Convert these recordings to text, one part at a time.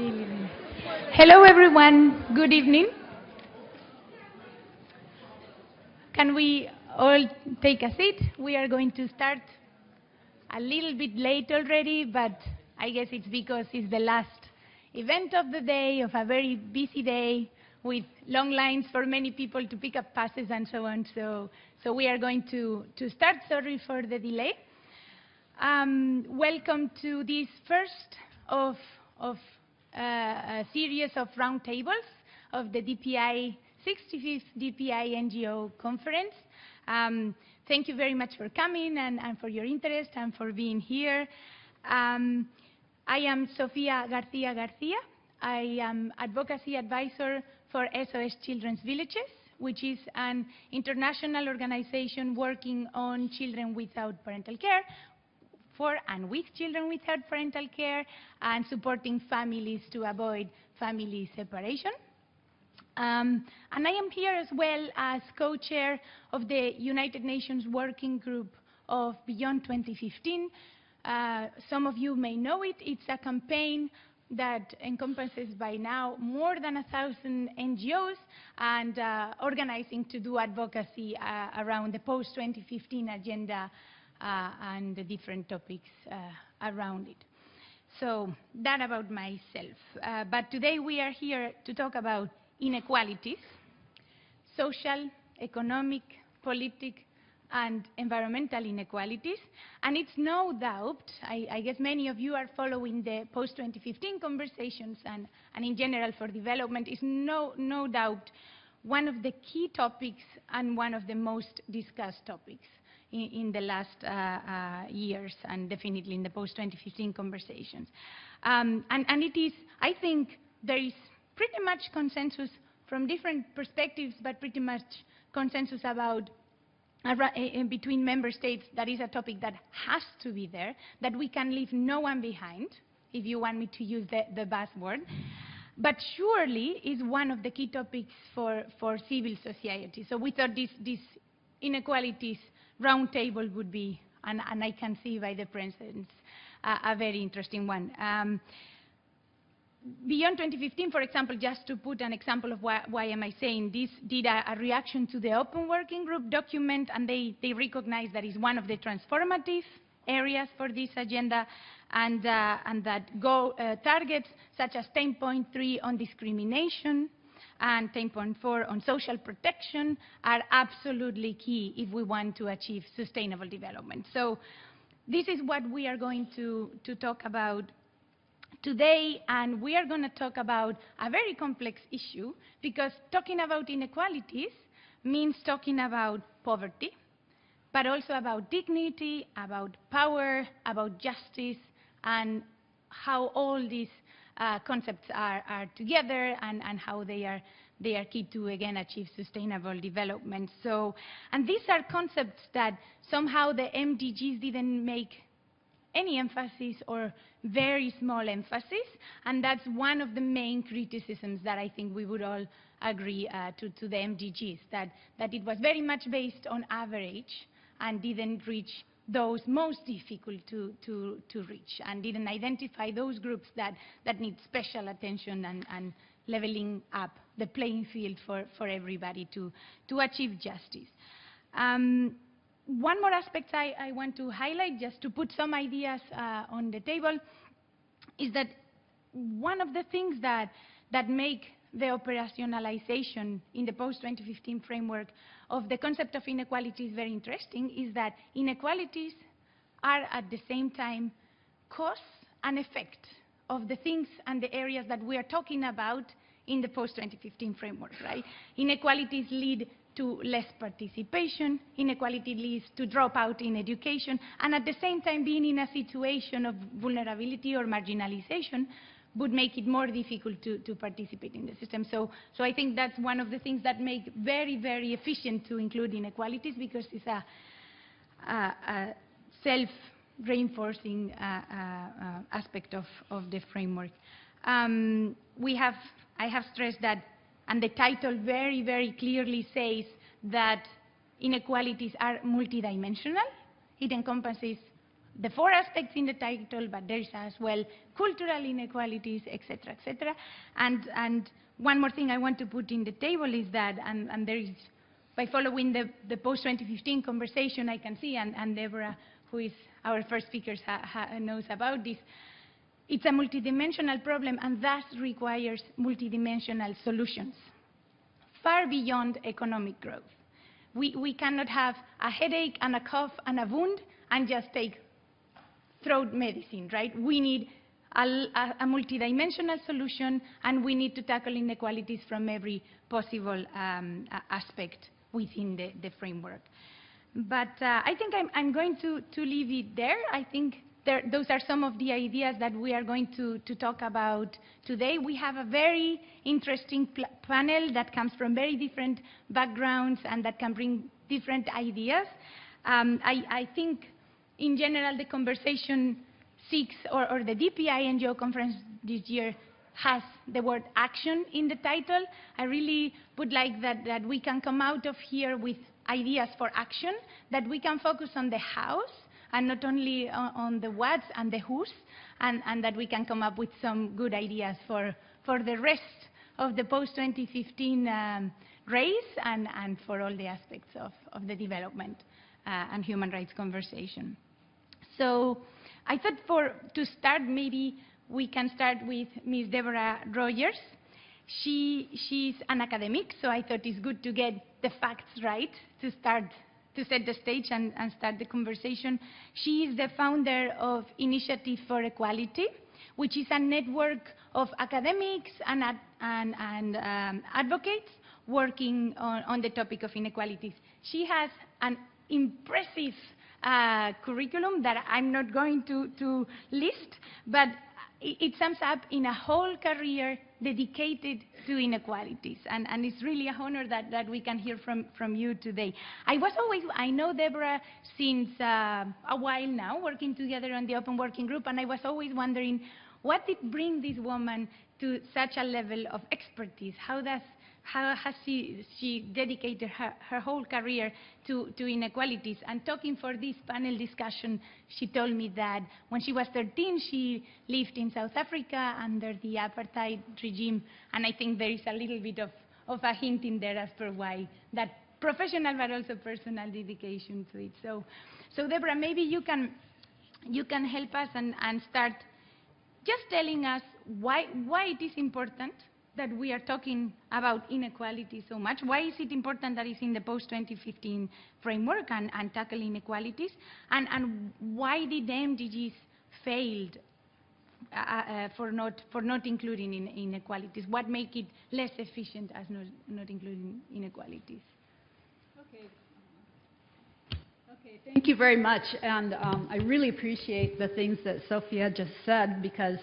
evening. Hello, everyone. Good evening. Can we all take a seat? We are going to start a little bit late already, but I guess it's because it's the last event of the day, of a very busy day, with long lines for many people to pick up passes and so on. So we are going to start. Sorry for the delay. Welcome to this first of a series of roundtables of the DPI 65th DPI NGO conference. Thank you very much for coming and for your interest and for being here. I am Sofia Garcia. I am advocacy advisor for SOS Children's Villages, which is an international organization working on children without parental care, for and with children without parental care, and supporting families to avoid family separation. And I am here as well as co-chair of the United Nations Working Group of Beyond 2015. Some of you may know it. It's a campaign that encompasses by now more than 1,000 NGOs and organizing to do advocacy around the post-2015 agenda and the different topics around it. So that about myself. But today we are here to talk about inequalities, social, economic, political, and environmental inequalities. And it's no doubt, I guess many of you are following the post-2015 conversations and in general for development, is no doubt one of the key topics and one of the most discussed topics in the last years, and definitely in the post-2015 conversations. And it is, I think, there is pretty much consensus from different perspectives, but pretty much consensus about between member states that is a topic that has to be there, that we can leave no one behind, if you want me to use the buzzword. But surely is one of the key topics for civil society. So we thought this inequalities roundtable would be, and I can see by the presence, a very interesting one. Beyond 2015, for example, just to put an example of why am I saying this, did a reaction to the Open Working Group document, and they recognize that is one of the transformative areas for this agenda, and that targets such as 10.3 on discrimination and 10.4 on social protection are absolutely key if we want to achieve sustainable development. So this is what we are going to talk about today, and we are going to talk about a very complex issue, because talking about inequalities means talking about poverty, but also about dignity, about power, about justice, and how all these concepts are together and how they are key to, again, achieve sustainable development. So, and these are concepts that somehow the MDGs didn't make any emphasis or very small emphasis, and that's one of the main criticisms that I think we would all agree to the MDGs, that it was very much based on average and didn't reach those most difficult to reach, and didn't identify those groups that need special attention and leveling up the playing field for everybody to achieve justice. One more aspect I want to highlight, just to put some ideas on the table, is that one of the things that make the operationalization in the post-2015 framework of the concept of inequalities very interesting is that inequalities are at the same time cause and effect of the things and the areas that we are talking about in the post-2015 framework, right? Inequalities lead to less participation, inequality leads to dropout in education, and at the same time being in a situation of vulnerability or marginalization would make it more difficult to participate in the system. So I think that's one of the things that make very, very efficient to include inequalities, because it's a self-reinforcing aspect of the framework. I have stressed that, and the title very, very clearly says that inequalities are multidimensional. It encompasses the 4 aspects in the title, but there is as well cultural inequalities, etc., etc. And one more thing I want to put in the table is that, and there is, by following the post-2015 conversation, I can see, and Deborah, who is our first speaker, knows about this, it's a multidimensional problem and thus requires multidimensional solutions, far beyond economic growth. We cannot have a headache and a cough and a wound and just take throat medicine, right? We need a multidimensional solution, and we need to tackle inequalities from every possible aspect within the framework. But I think I'm going to leave it there. I think those are some of the ideas that we are going to talk about today. We have a very interesting panel that comes from very different backgrounds and that can bring different ideas. I think, in general, the conversation seeks, or the DPI NGO conference this year has the word action in the title. I really would like that we can come out of here with ideas for action, that we can focus on the hows and not only on the whats and the whos, and that we can come up with some good ideas for the rest of the post-2015 race and for all the aspects of the development and human rights conversation. So I thought to start, maybe we can start with Ms. Deborah Rogers. She's an academic, so I thought it's good to get the facts right to set the stage and start the conversation. She is the founder of Initiative for Equality, which is a network of academics and advocates working on the topic of inequalities. She has an impressive curriculum that I'm not going to list, but it sums up in a whole career dedicated to inequalities, and it's really an honor that we can hear from you today. I know Deborah since a while now, working together on the Open Working Group, and I was always wondering, what did bring this woman to such a level of expertise? How has she dedicated her whole career to inequalities? And talking for this panel discussion, she told me that when she was 13, she lived in South Africa under the apartheid regime, and I think there is a little bit of a hint in there as per why that professional but also personal dedication to it. So Deborah, maybe you can help us and start just telling us why it is important that we are talking about inequality so much. Why is it important that it's in the post-2015 framework and tackle inequalities? And why did the MDGs failed for not including inequalities? What make it less efficient as not including inequalities? Okay, thank you very much. And I really appreciate the things that Sophia just said, because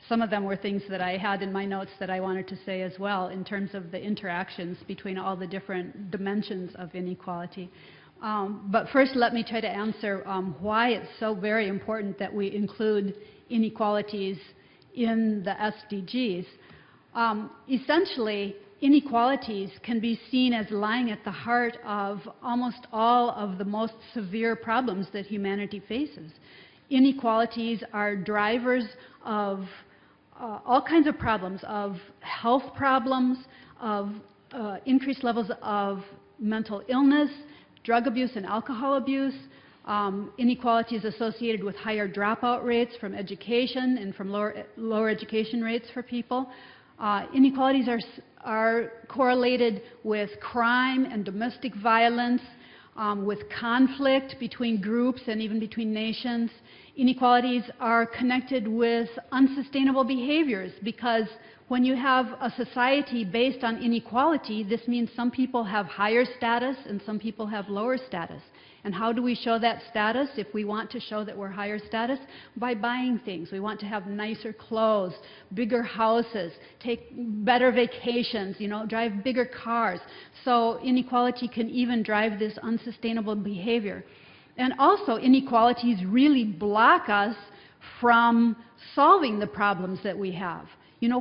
some of them were things that I had in my notes that I wanted to say as well, in terms of the interactions between all the different dimensions of inequality. But first, let me try to answer why it's so very important that we include inequalities in the SDGs. Essentially, inequalities can be seen as lying at the heart of almost all of the most severe problems that humanity faces. Inequalities are drivers of all kinds of problems, of health problems, of increased levels of mental illness, drug abuse and alcohol abuse, inequalities associated with higher dropout rates from education and from lower education rates for people. Inequalities are correlated with crime and domestic violence, with conflict between groups and even between nations. Inequalities are connected with unsustainable behaviors, because when you have a society based on inequality, this means some people have higher status and some people have lower status. And how do we show that status if we want to show that we're higher status? By buying things. We want to have nicer clothes, bigger houses, take better vacations, drive bigger cars. So inequality can even drive this unsustainable behavior. And also, inequalities really block us from solving the problems that we have.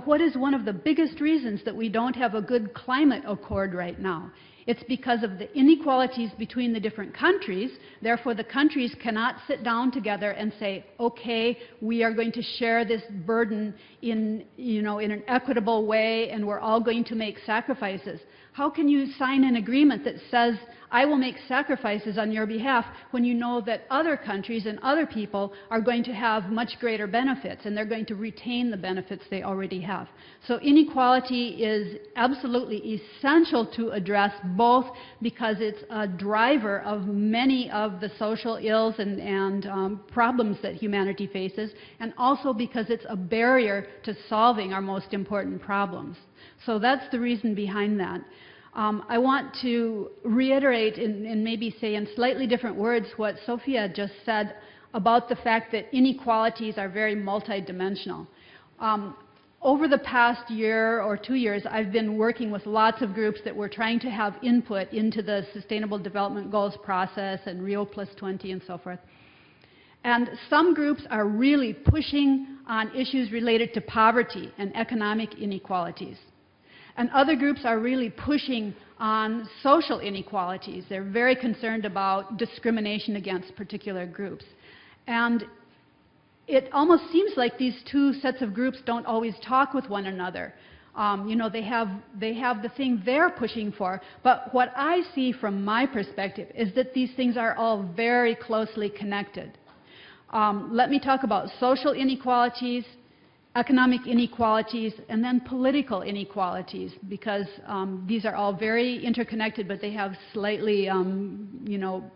What is one of the biggest reasons that we don't have a good climate accord right now? It's because of the inequalities between the different countries. Therefore, the countries cannot sit down together and say, okay, we are going to share this burden in an equitable way, and we're all going to make sacrifices. How can you sign an agreement that says, I will make sacrifices on your behalf, when you know that other countries and other people are going to have much greater benefits, and they're going to retain the benefits they already have? So inequality is absolutely essential to address, both because it's a driver of many of the social ills and problems that humanity faces, and also because it's a barrier to solving our most important problems. So that's the reason behind that. I want to reiterate and maybe say in slightly different words what Sophia just said about the fact that inequalities are very multidimensional. Over the past year or 2 years, I've been working with lots of groups that were trying to have input into the Sustainable Development Goals process and Rio+20 and so forth. And some groups are really pushing on issues related to poverty and economic inequalities. And other groups are really pushing on social inequalities. They're very concerned about discrimination against particular groups. And it almost seems like these two sets of groups don't always talk with one another. They have the thing they're pushing for. But what I see from my perspective is that these things are all very closely connected. Let me talk about social inequalities, economic inequalities, and then political inequalities, because these are all very interconnected, but they have slightly,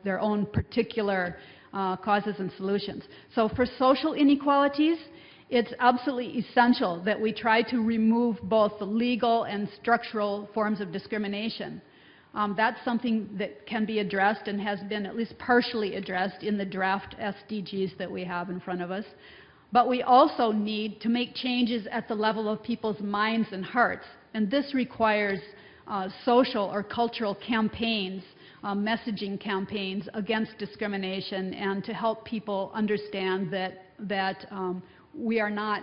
their own particular causes and solutions. So for social inequalities, it's absolutely essential that we try to remove both the legal and structural forms of discrimination. That's something that can be addressed and has been at least partially addressed in the draft SDGs that we have in front of us. But we also need to make changes at the level of people's minds and hearts. And this requires social or cultural campaigns, messaging campaigns against discrimination, and to help people understand that we are not,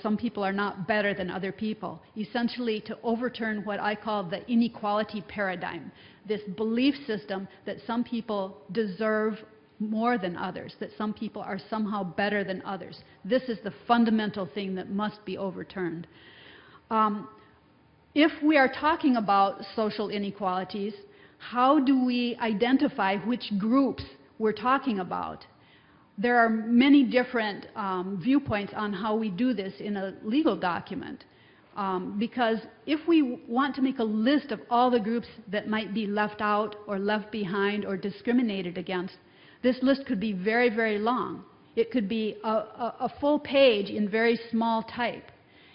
some people are not better than other people. Essentially, to overturn what I call the inequality paradigm, this belief system that some people deserve more than others, that some people are somehow better than others. This is the fundamental thing that must be overturned. If we are talking about social inequalities, how do we identify which groups we're talking about? There are many different viewpoints on how we do this in a legal document. Because if we want to make a list of all the groups that might be left out or left behind or discriminated against, this list could be very, very long. It could be a full page in very small type.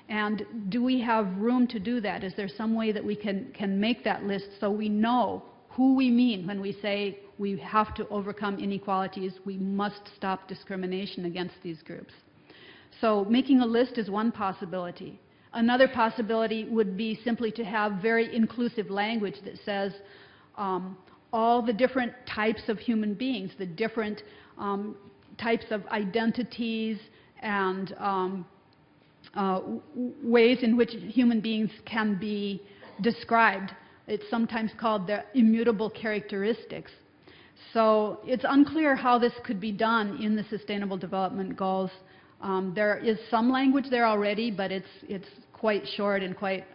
And do we have room to do that? Is there some way that we can make that list so we know who we mean when we say we have to overcome inequalities, we must stop discrimination against these groups? So making a list is one possibility. Another possibility would be simply to have very inclusive language that says all the different types of human beings, the different types of identities and ways in which human beings can be described. It's sometimes called their immutable characteristics. So it's unclear how this could be done in the Sustainable Development Goals. There is some language there already, but it's quite short and quite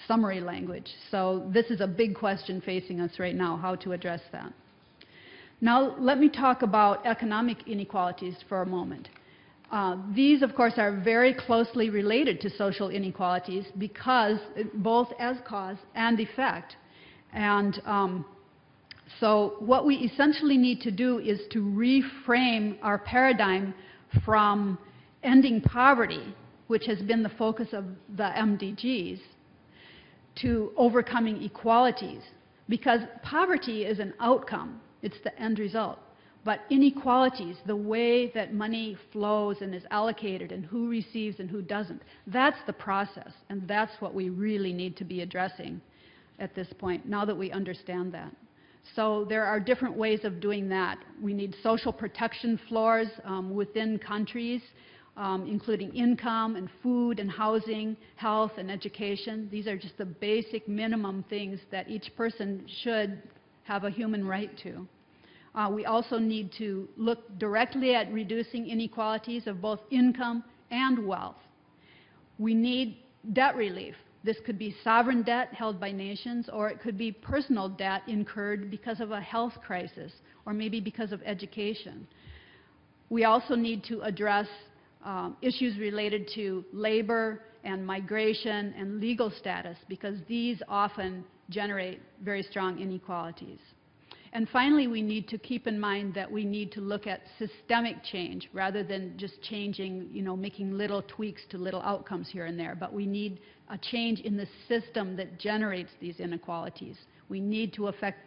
summary language. So this is a big question facing us right now, how to address that. Now let me talk about economic inequalities for a moment. These, of course, are very closely related to social inequalities because both as cause and effect. And so what we essentially need to do is to reframe our paradigm from ending poverty, which has been the focus of the MDGs, to overcoming equalities. Because poverty is an outcome, it's the end result. But inequalities, the way that money flows and is allocated and who receives and who doesn't, that's the process. And that's what we really need to be addressing at this point, now that we understand that. So there are different ways of doing that. We need social protection floors within countries. including income and food and housing, health and education. These are just the basic minimum things that each person should have a human right to. We also need to look directly at reducing inequalities of both income and wealth. We need debt relief. This could be sovereign debt held by nations, or it could be personal debt incurred because of a health crisis, or maybe because of education. We also need to address issues related to labor and migration and legal status, because these often generate very strong inequalities. And finally, we need to keep in mind that we need to look at systemic change rather than just changing, making little tweaks to little outcomes here and there. But we need a change in the system that generates these inequalities. We need to affect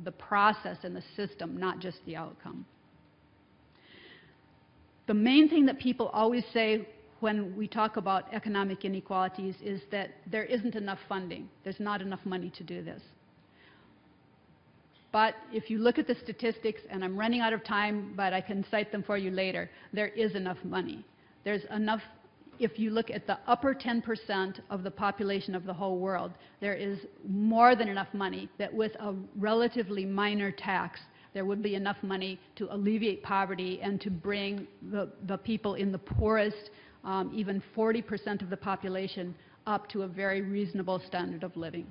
the process and the system, not just the outcome. The main thing that people always say when we talk about economic inequalities is that there isn't enough funding. There's not enough money to do this. But if you look at the statistics, and I'm running out of time, but I can cite them for you later, there is enough money. There's enough, if you look at the upper 10% of the population of the whole world, there is more than enough money that with a relatively minor tax, there would be enough money to alleviate poverty and to bring the people in the poorest, even 40% of the population, up to a very reasonable standard of living.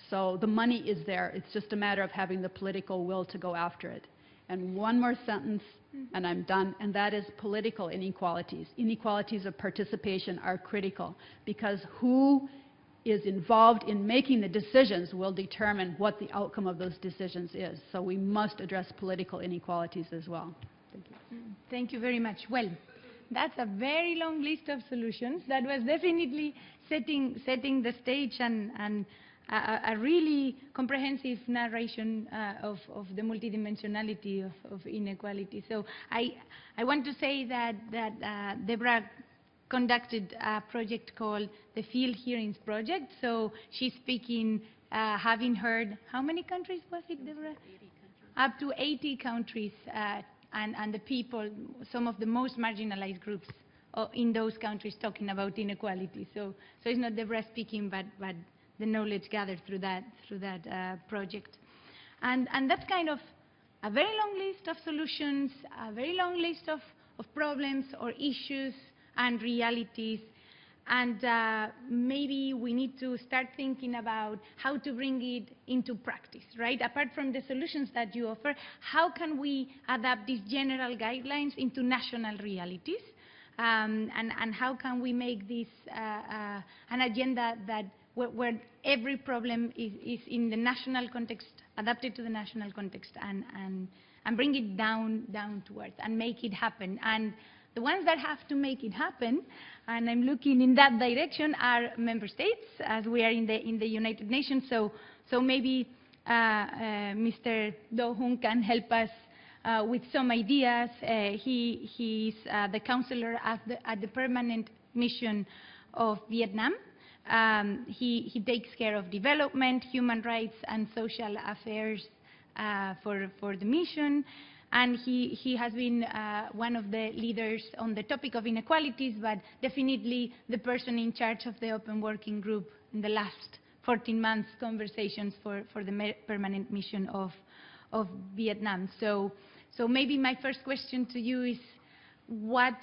So the money is there. It's just a matter of having the political will to go after it. And one more sentence, and I'm done, and that is political inequalities. Inequalities of participation are critical, because who is involved in making the decisions will determine what the outcome of those decisions is. So we must address political inequalities as well. Thank you. Thank you very much. Well, that's a very long list of solutions. That was definitely setting the stage and a really comprehensive narration of the multidimensionality of inequality. So I want to say that Deborah conducted a project called the Field Hearings Project. So she's speaking, having heard, how many countries was it, Deborah? 80 countries. Up to 80 countries, and the people, some of the most marginalized groups in those countries talking about inequality. So it's not Deborah speaking, but the knowledge gathered through that project. And that's kind of a very long list of solutions, a very long list of problems or issues and realities. And maybe we need to start thinking about how to bring it into practice, right? Apart from the solutions that you offer, how can we adapt these general guidelines into national realities? And how can we make this an agenda that where every problem is in the national context, adapted to the national context, and bring it down to earth and make it happen. And the ones that have to make it happen, and I'm looking in that direction, are member states, as we are in the United Nations. So maybe Mr. Do-Hoon can help us with some ideas. He's the counselor at the permanent mission of Vietnam. He takes care of development, human rights, and social affairs for the mission. And he has been one of the leaders on the topic of inequalities, but definitely the person in charge of the Open Working Group in the last 14 months conversations for the permanent mission of Vietnam. So maybe my first question to you is, what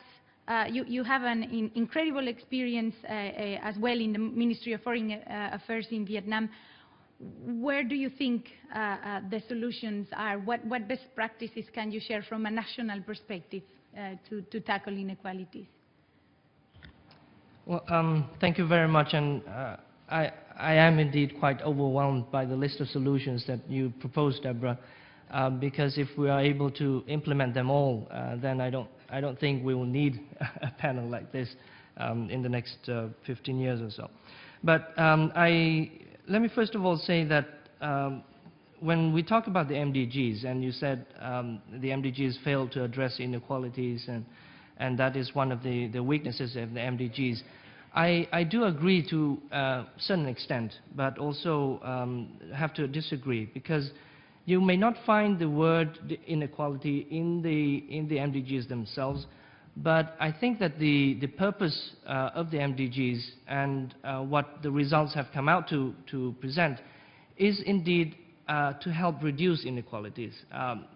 you have an incredible experience as well in the Ministry of Foreign Affairs in Vietnam. Where do you think the solutions are? What best practices can you share from a national perspective to tackle inequalities? Well, thank you very much. And I am indeed quite overwhelmed by the list of solutions that you proposed, Deborah, because if we are able to implement them all, then I don't think we will need a panel like this in the next 15 years or so. But let me first of all say that when we talk about the MDGs, and you said the MDGs failed to address inequalities, and that is one of the weaknesses of the MDGs, I do agree to a certain extent, but also have to disagree, because you may not find the word inequality in the MDGs themselves, But I think that the purpose of the MDGs and what the results have come out to present is indeed to help reduce inequalities.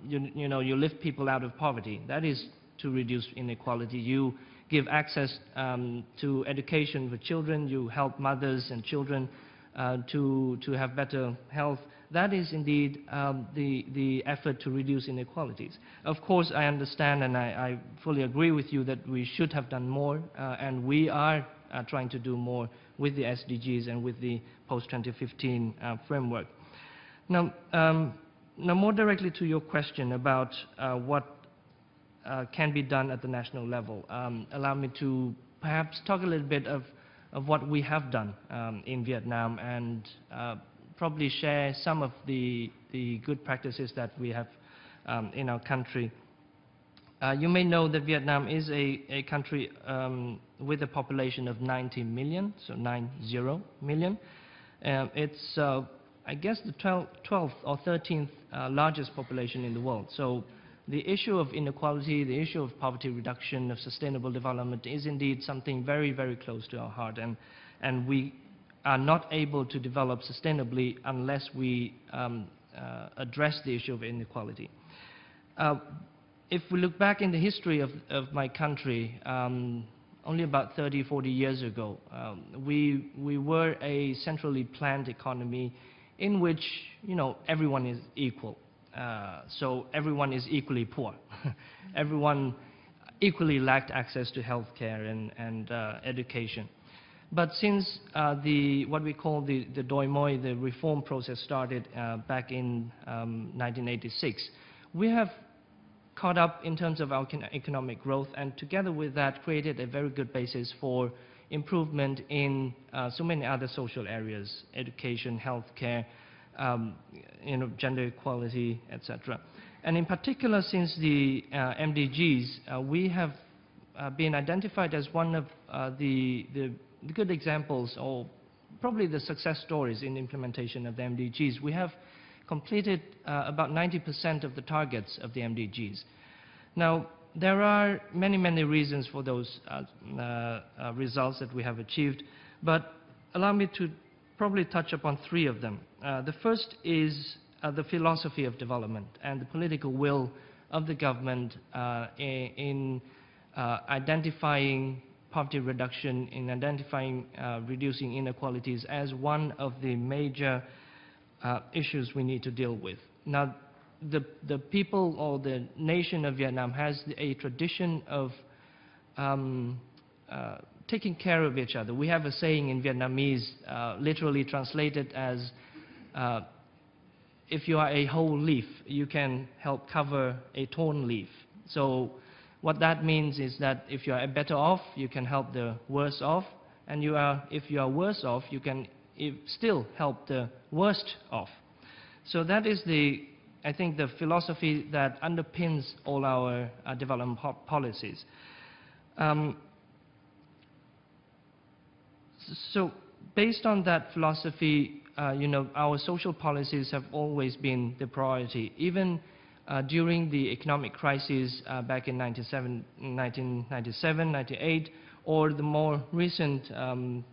You lift people out of poverty. That is to reduce inequality. You give access to education for children. You help mothers and children to have better health. That is indeed the effort to reduce inequalities. Of course, I understand and I fully agree with you that we should have done more, and we are trying to do more with the SDGs and with the post-2015 framework. Now, more directly to your question about what can be done at the national level, allow me to perhaps talk a little bit of what we have done in Vietnam and probably share some of the good practices that we have in our country. You may know that Vietnam is a country with a population of 90 million, so 90 million. It's, I guess, the 12th or 13th largest population in the world. So the issue of inequality, the issue of poverty reduction, of sustainable development is indeed something very, very close to our heart. And we are not able to develop sustainably unless we address the issue of inequality. If we look back in the history of my country, only about 30, 40 years ago, we were a centrally planned economy in which, everyone is equal. So everyone is equally poor. Everyone equally lacked access to health care and education. But since what we call the Doi Moi, the reform process started back in 1986, we have caught up in terms of our economic growth, and together with that created a very good basis for improvement in so many other social areas: education, healthcare, gender equality, etc. And in particular, since the MDGs, we have been identified as one of the good examples, or probably the success stories in implementation of the MDGs. We have completed about 90% of the targets of the MDGs. Now, there are many, many reasons for those results that we have achieved, but allow me to probably touch upon three of them. The first is the philosophy of development and the political will of the government in identifying poverty reduction, in identifying reducing inequalities as one of the major issues we need to deal with. Now, the people or the nation of Vietnam has a tradition of taking care of each other. We have a saying in Vietnamese, literally translated as, if you are a whole leaf, you can help cover a torn leaf. So what that means is that if you are better off, you can help the worse off, and if you are worse off, you can still help the worst off. So that is I think the philosophy that underpins all our development policies. So based on that philosophy, our social policies have always been the priority. Even during the economic crisis back in 1997, 98, or the more recent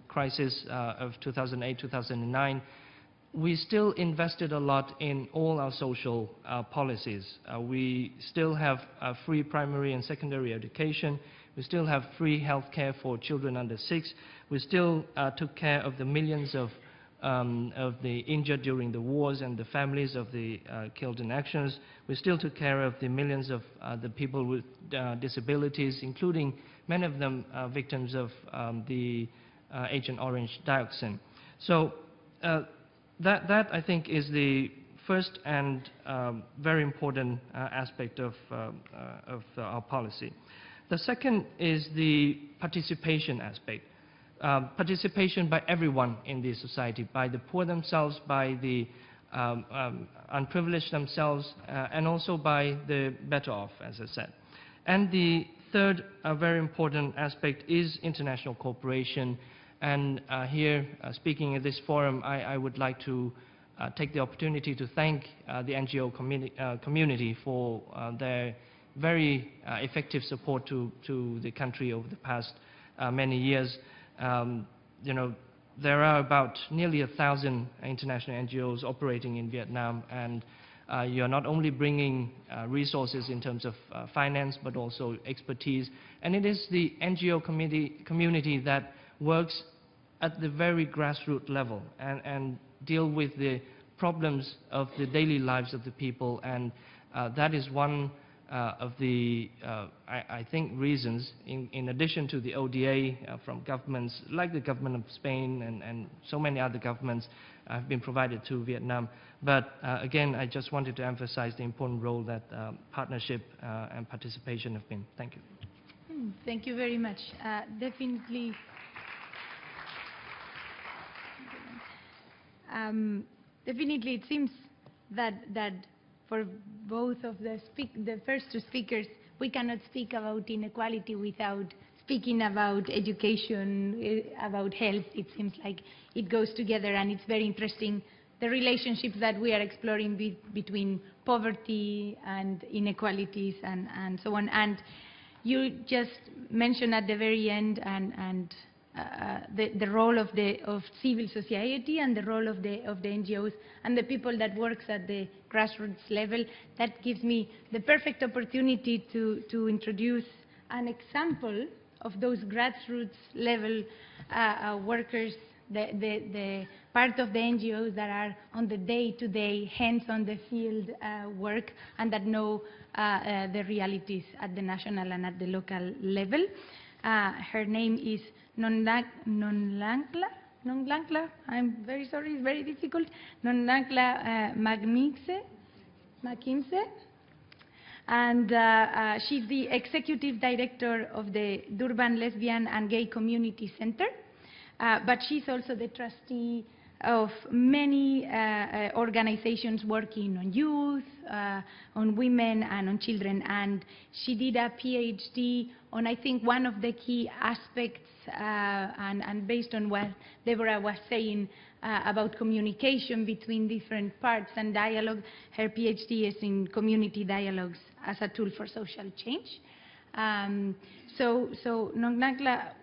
crisis of 2008, 2009, we still invested a lot in all our social policies. We still have free primary and secondary education. We still have free health care for children under 6. We still took care of the millions of the injured during the wars and the families of the killed in actions. We still took care of the millions of the people with disabilities, including many of them victims of the Agent Orange dioxin. So that I think is the first and very important aspect of our policy. The second is the participation aspect. Participation by everyone in the society, by the poor themselves, by the unprivileged themselves, and also by the better off, as I said. And the third very important aspect is international cooperation. And here, speaking at this forum, I would like to take the opportunity to thank the NGO community for their very effective support to the country over the past many years. You know, there are about nearly 1,000 international NGOs operating in Vietnam, and you're not only bringing resources in terms of finance, but also expertise. And it is the NGO community that works at the very grassroots level and deal with the problems of the daily lives of the people. And that is one of the, I think, reasons, in addition to the ODA from governments like the government of Spain and so many other governments have been provided to Vietnam. But again, I just wanted to emphasize the important role that partnership and participation have been. Thank you. Thank you very much. Definitely. Definitely, it seems that for both of the first two speakers, we cannot speak about inequality without speaking about education, about health. It seems like it goes together, and it's very interesting, the relationships that we are exploring between poverty and inequalities and so on. And you just mentioned at the very end the role of civil society and the role of the NGOs and the people that works at the grassroots level. That gives me the perfect opportunity to introduce an example of those grassroots level workers, the part of the NGOs that are on the day-to-day, hands-on-the-field work, and that know the realities at the national and at the local level. Her name is Non-Langla, I'm very sorry, it's very difficult. Non-Langla Makimse. And she's the executive director of the Durban Lesbian and Gay Community Center. But she's also the trustee of many organizations working on youth, on women, and on children. And she did a PhD on, I think, one of the key aspects, and based on what Deborah was saying about communication between different parts and dialogue. Her PhD is in community dialogues as a tool for social change. So Non-Langla,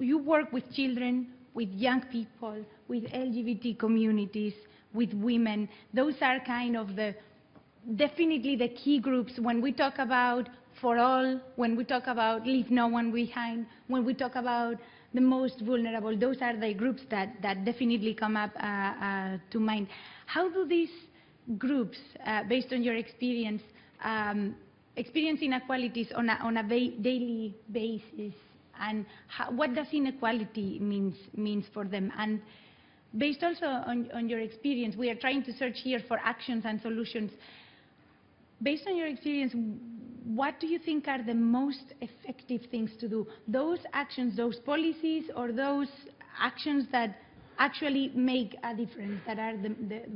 you work with children, with young people, with LGBT communities, with women. Those are kind of definitely the key groups when we talk about for all, when we talk about leave no one behind, when we talk about the most vulnerable. Those are the groups that definitely come up to mind. How do these groups, based on your experience, experience inequalities on a daily basis? And what does inequality means for them? And based also on your experience, we are trying to search here for actions and solutions. Based on your experience, what do you think are the most effective things to do? Those actions, those policies, or those actions that actually make a difference, that are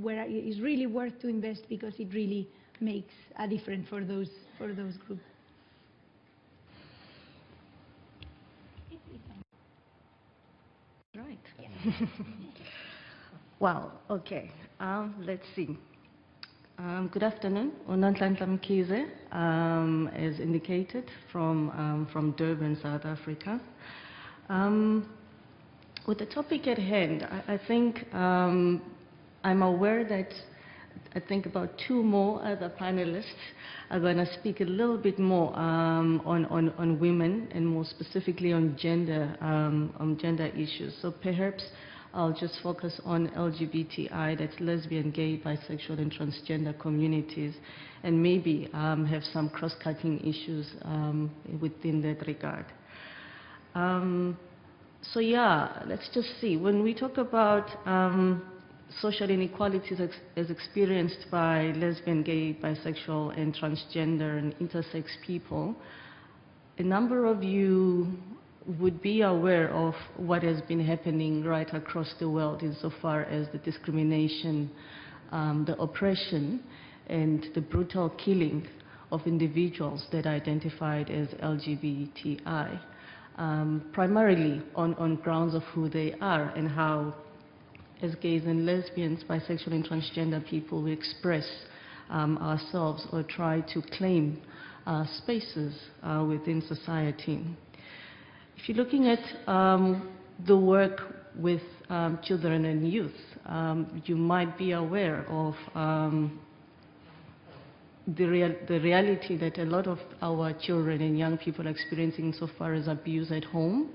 where it is really worth to invest because it really makes a difference for those groups? Right. Yeah. Well, okay. Let's see. Good afternoon. Non-Langla Mkhize, as indicated, from Durban, South Africa. With the topic at hand, I think I'm aware that I think about two more other panelists are going to speak a little bit more on women and more specifically on gender issues. So perhaps I'll just focus on LGBTI, that's lesbian, gay, bisexual, and transgender communities, and maybe have some cross-cutting issues within that regard. So yeah, let's just see. When we talk about social inequalities as experienced by lesbian, gay, bisexual, and transgender and intersex people, a number of you would be aware of what has been happening right across the world insofar as the discrimination, the oppression, and the brutal killing of individuals that are identified as LGBTI, primarily on grounds of who they are and how, as gays and lesbians, bisexual and transgender people, we express ourselves or try to claim spaces within society. If you're looking at the work with children and youth, you might be aware of the reality that a lot of our children and young people are experiencing so far as abuse at home,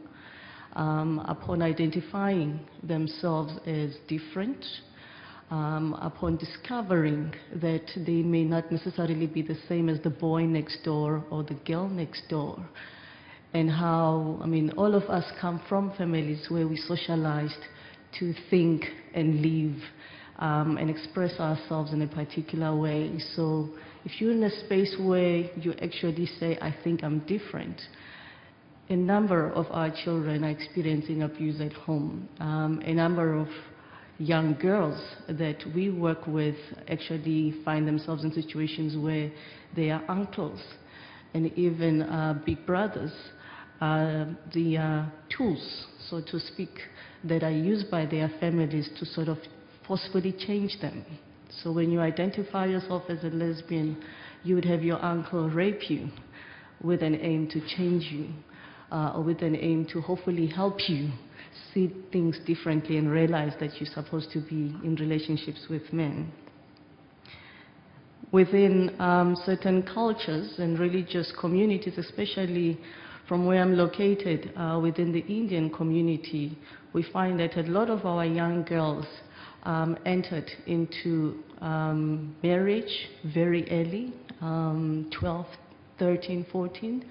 upon identifying themselves as different, upon discovering that they may not necessarily be the same as the boy next door or the girl next door, and how, I mean, all of us come from families where we socialized to think and live and express ourselves in a particular way. So if you're in a space where you actually say, I think I'm different, a number of our children are experiencing abuse at home. A number of young girls that we work with actually find themselves in situations where their uncles and even big brothers are the tools, so to speak, that are used by their families to sort of forcefully change them. So when you identify yourself as a lesbian, you would have your uncle rape you with an aim to change you, or with an aim to hopefully help you see things differently and realize that you're supposed to be in relationships with men. Within certain cultures and religious communities, especially from where I'm located, within the Indian community, we find that a lot of our young girls entered into marriage very early, 12, 13, 14.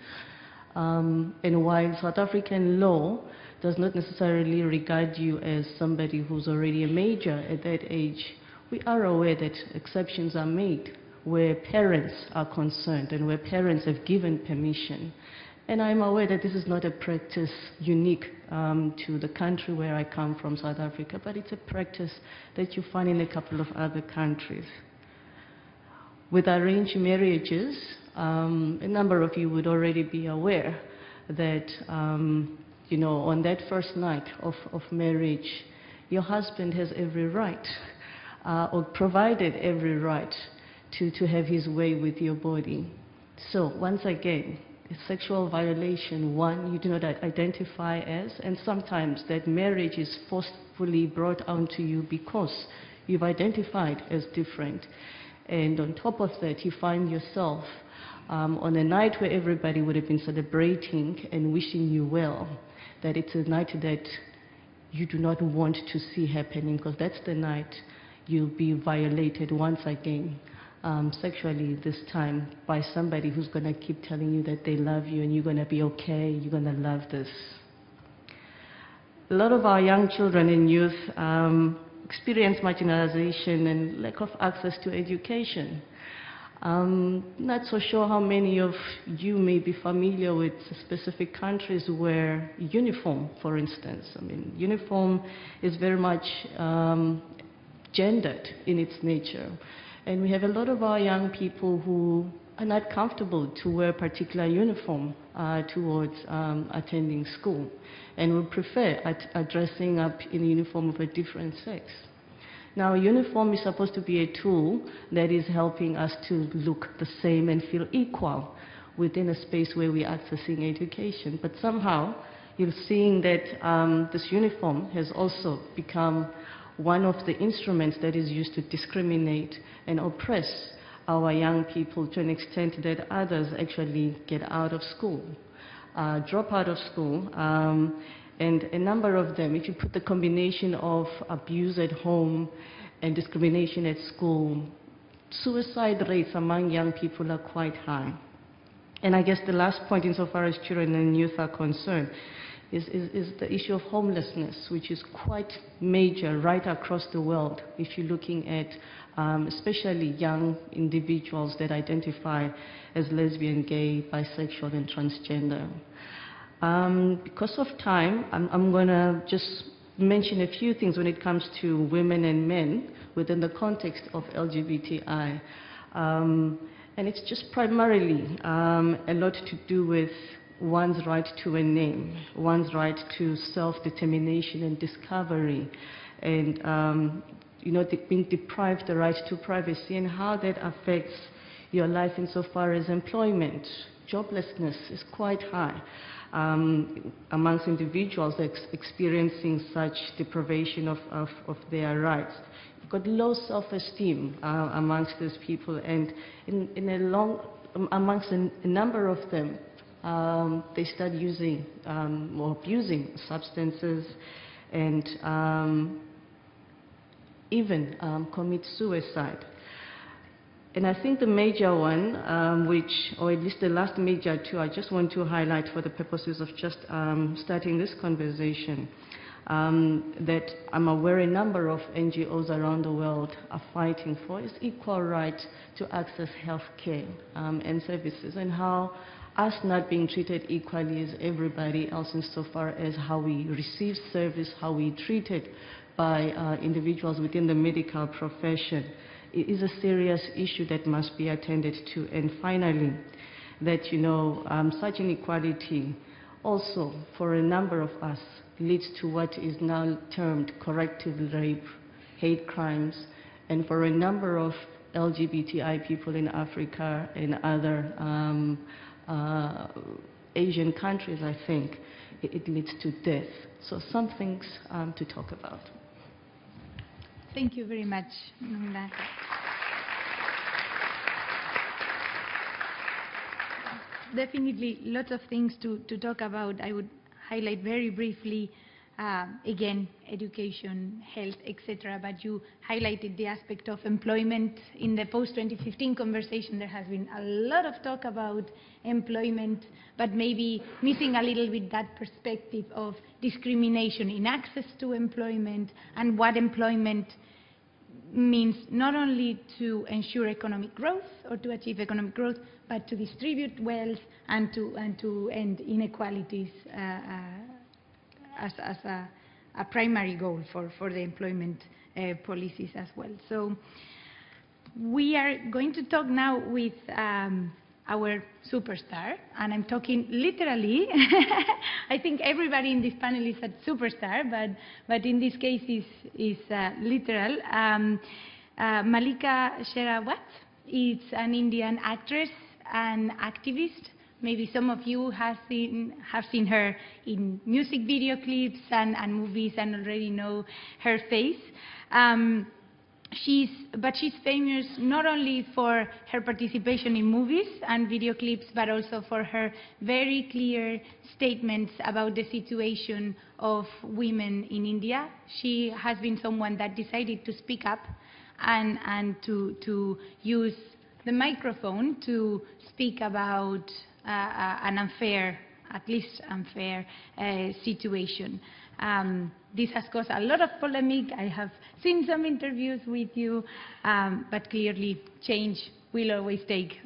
And while South African law does not necessarily regard you as somebody who's already a major at that age, we are aware that exceptions are made where parents are concerned and where parents have given permission. And I'm aware that this is not a practice unique to the country where I come from, South Africa, but it's a practice that you find in a couple of other countries. With arranged marriages, a number of you would already be aware that, you know, on that first night of marriage, your husband has every right, or provided every right, to have his way with your body. So, once again, sexual violation, one, you do not identify as, and sometimes that marriage is forcefully brought onto you because you've identified as different. And on top of that, you find yourself on a night where everybody would have been celebrating and wishing you well, that it's a night that you do not want to see happening, because that's the night you'll be violated once again. Sexually this time by somebody who's going to keep telling you that they love you and you're going to be okay, you're going to love this. A lot of our young children and youth experience marginalization and lack of access to education. Not so sure how many of you may be familiar with specific countries where uniform, for instance, I mean, uniform is very much gendered in its nature. And we have a lot of our young people who are not comfortable to wear a particular uniform towards attending school, and would prefer dressing up in a uniform of a different sex. Now, a uniform is supposed to be a tool that is helping us to look the same and feel equal within a space where we're accessing education. But somehow, you're seeing that this uniform has also become one of the instruments that is used to discriminate and oppress our young people to an extent that others actually get out of school, drop out of school, and a number of them, if you put the combination of abuse at home and discrimination at school, suicide rates among young people are quite high. And I guess the last point insofar as children and youth are concerned is the issue of homelessness, which is quite major right across the world if you're looking at especially young individuals that identify as lesbian, gay, bisexual, and transgender. Because of time, I'm going to just mention a few things when it comes to women and men within the context of LGBTI. And it's just primarily a lot to do with one's right to a name, one's right to self-determination and discovery, and being deprived the right to privacy, and how that affects your life insofar as employment. Joblessness is quite high amongst individuals experiencing such deprivation of their rights. You've got low self-esteem amongst these people, and amongst a number of them, they start using or abusing substances, and even commit suicide. And I think the major one, or at least the last major two, I just want to highlight for the purposes of just starting this conversation, that I'm aware a number of NGOs around the world are fighting for, is equal right to access health care and services, and how us not being treated equally as everybody else insofar as how we receive service, how we treated by individuals within the medical profession. It is a serious issue that must be attended to. And finally, that such inequality also for a number of us leads to what is now termed corrective rape, hate crimes, and for a number of LGBTI people in Africa and other Asian countries, I think, it leads to death. So some things to talk about. Thank you very much, Nunda. Definitely lots of things to talk about. I would highlight very briefly, again, education, health, etc. But you highlighted the aspect of employment. In the post-2015 conversation, there has been a lot of talk about employment, but maybe missing a little bit that perspective of discrimination in access to employment, and what employment means not only to ensure economic growth or to achieve economic growth, but to distribute wealth and to end inequalities as a primary goal for the employment policies as well. So we are going to talk now with our superstar, and I'm talking literally. I think everybody in this panel is a superstar, but in this case is literal. Malika Sherawat is an Indian actress and activist. Maybe some of you have seen her in music video clips and movies and already know her face. She's famous not only for her participation in movies and video clips, but also for her very clear statements about the situation of women in India. She has been someone that decided to speak up and to use the microphone to speak about an unfair, at least unfair, situation. This has caused a lot of polemic. I have seen some interviews with you, but clearly change will always take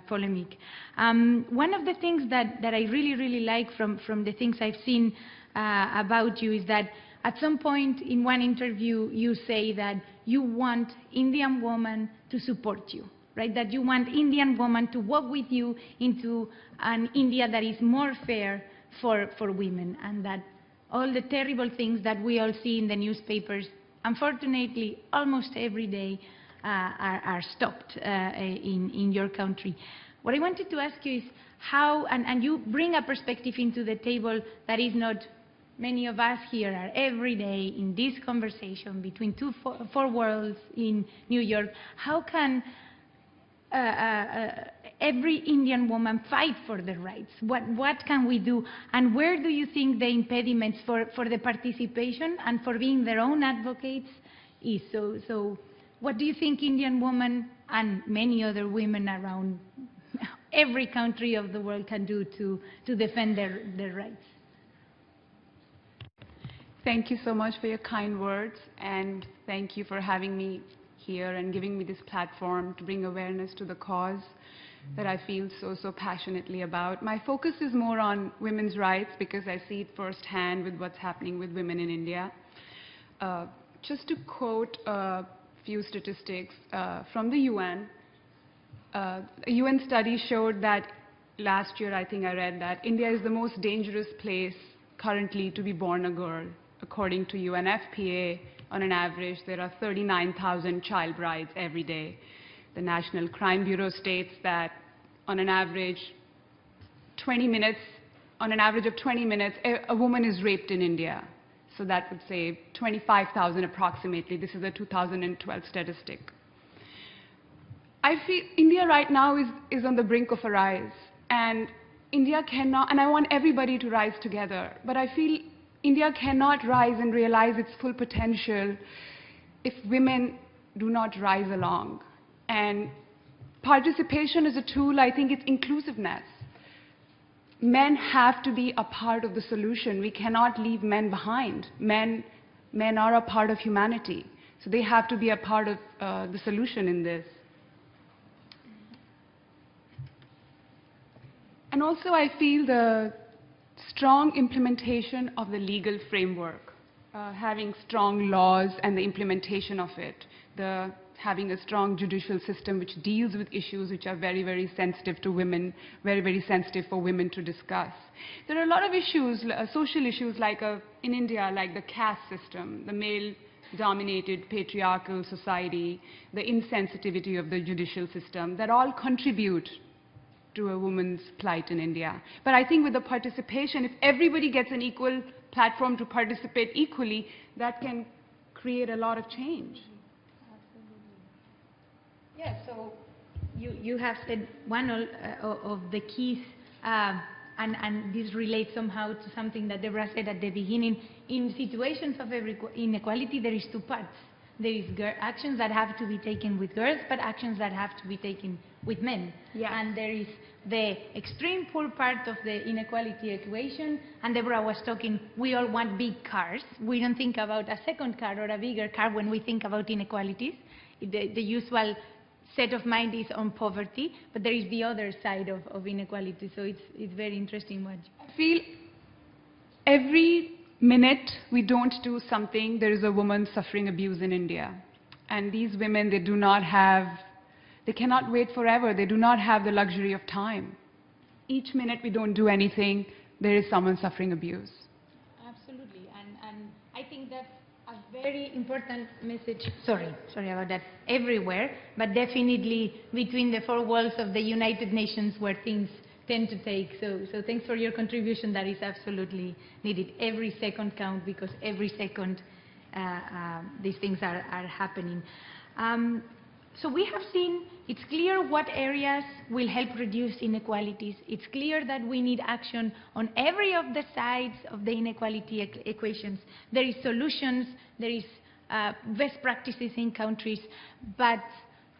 polemic. One of the things that I really like from the things I've seen about you is that at some point in one interview you say that you want Indian women to support you, right? That you want Indian women to walk with you into an India that is more fair for women, and that all the terrible things that we all see in the newspapers, unfortunately, almost every day, are stopped in your country. What I wanted to ask you is how, and you bring a perspective into the table that is not many of us here are every day in this conversation between four worlds in New York. How can every Indian woman fight for their rights? What can we do? And where do you think the impediments for the participation and for being their own advocates is? So what do you think Indian women and many other women around every country of the world can do to defend their rights? Thank you so much for your kind words, and thank you for having me here and giving me this platform to bring awareness to the cause that I feel so passionately about. My focus is more on women's rights because I see it firsthand with what's happening with women in India. Just to quote a few statistics from the UN, a UN study showed that last year, I think I read that India is the most dangerous place currently to be born a girl, according to UNFPA, On an average, there are 39,000 child brides every day. The National Crime Bureau states that on an average of 20 minutes, a woman is raped in India. So that would say 25,000 approximately. This is a 2012 statistic. I feel India right now is on the brink of a rise. And India cannot, and I want everybody to rise together, but I feel India cannot rise and realize its full potential if women do not rise along. And participation is a tool, I think it's inclusiveness. Men have to be a part of the solution. We cannot leave men behind. Men are a part of humanity. So they have to be a part of the solution in this. And also I feel the strong implementation of the legal framework, having strong laws and the implementation of it, having a strong judicial system which deals with issues which are very, very sensitive to women, very, very sensitive for women to discuss. There are a lot of issues, social issues like in India, like the caste system, the male-dominated patriarchal society, the insensitivity of the judicial system, that all contribute to a woman's plight in India. But I think with the participation, if everybody gets an equal platform to participate equally, that can create a lot of change. Yeah, so you have said one of the keys, and this relates somehow to something that Deborah said at the beginning. In situations of inequality, there is two parts. There is actions that have to be taken with girls, but actions that have to be taken with men. Yeah. And there is the extreme poor part of the inequality equation, and Deborah was talking, we all want big cars. We don't think about a second car or a bigger car when we think about inequalities. The usual set of mind is on poverty, but there is the other side of inequality. So it's very interesting what I feel every minute we don't do something, there is a woman suffering abuse in India. And these women, they cannot wait forever. They do not have the luxury of time. Each minute we don't do anything, there is someone suffering abuse. Absolutely, and I think that's a very important message, sorry about that, everywhere, but definitely between the four walls of the United Nations where things tend to take. So thanks for your contribution. That is absolutely needed. Every second counts, because every second these things are happening. So we have seen, it's clear what areas will help reduce inequalities. It's clear that we need action on every of the sides of the inequality equations. There is solutions, there is best practices in countries, but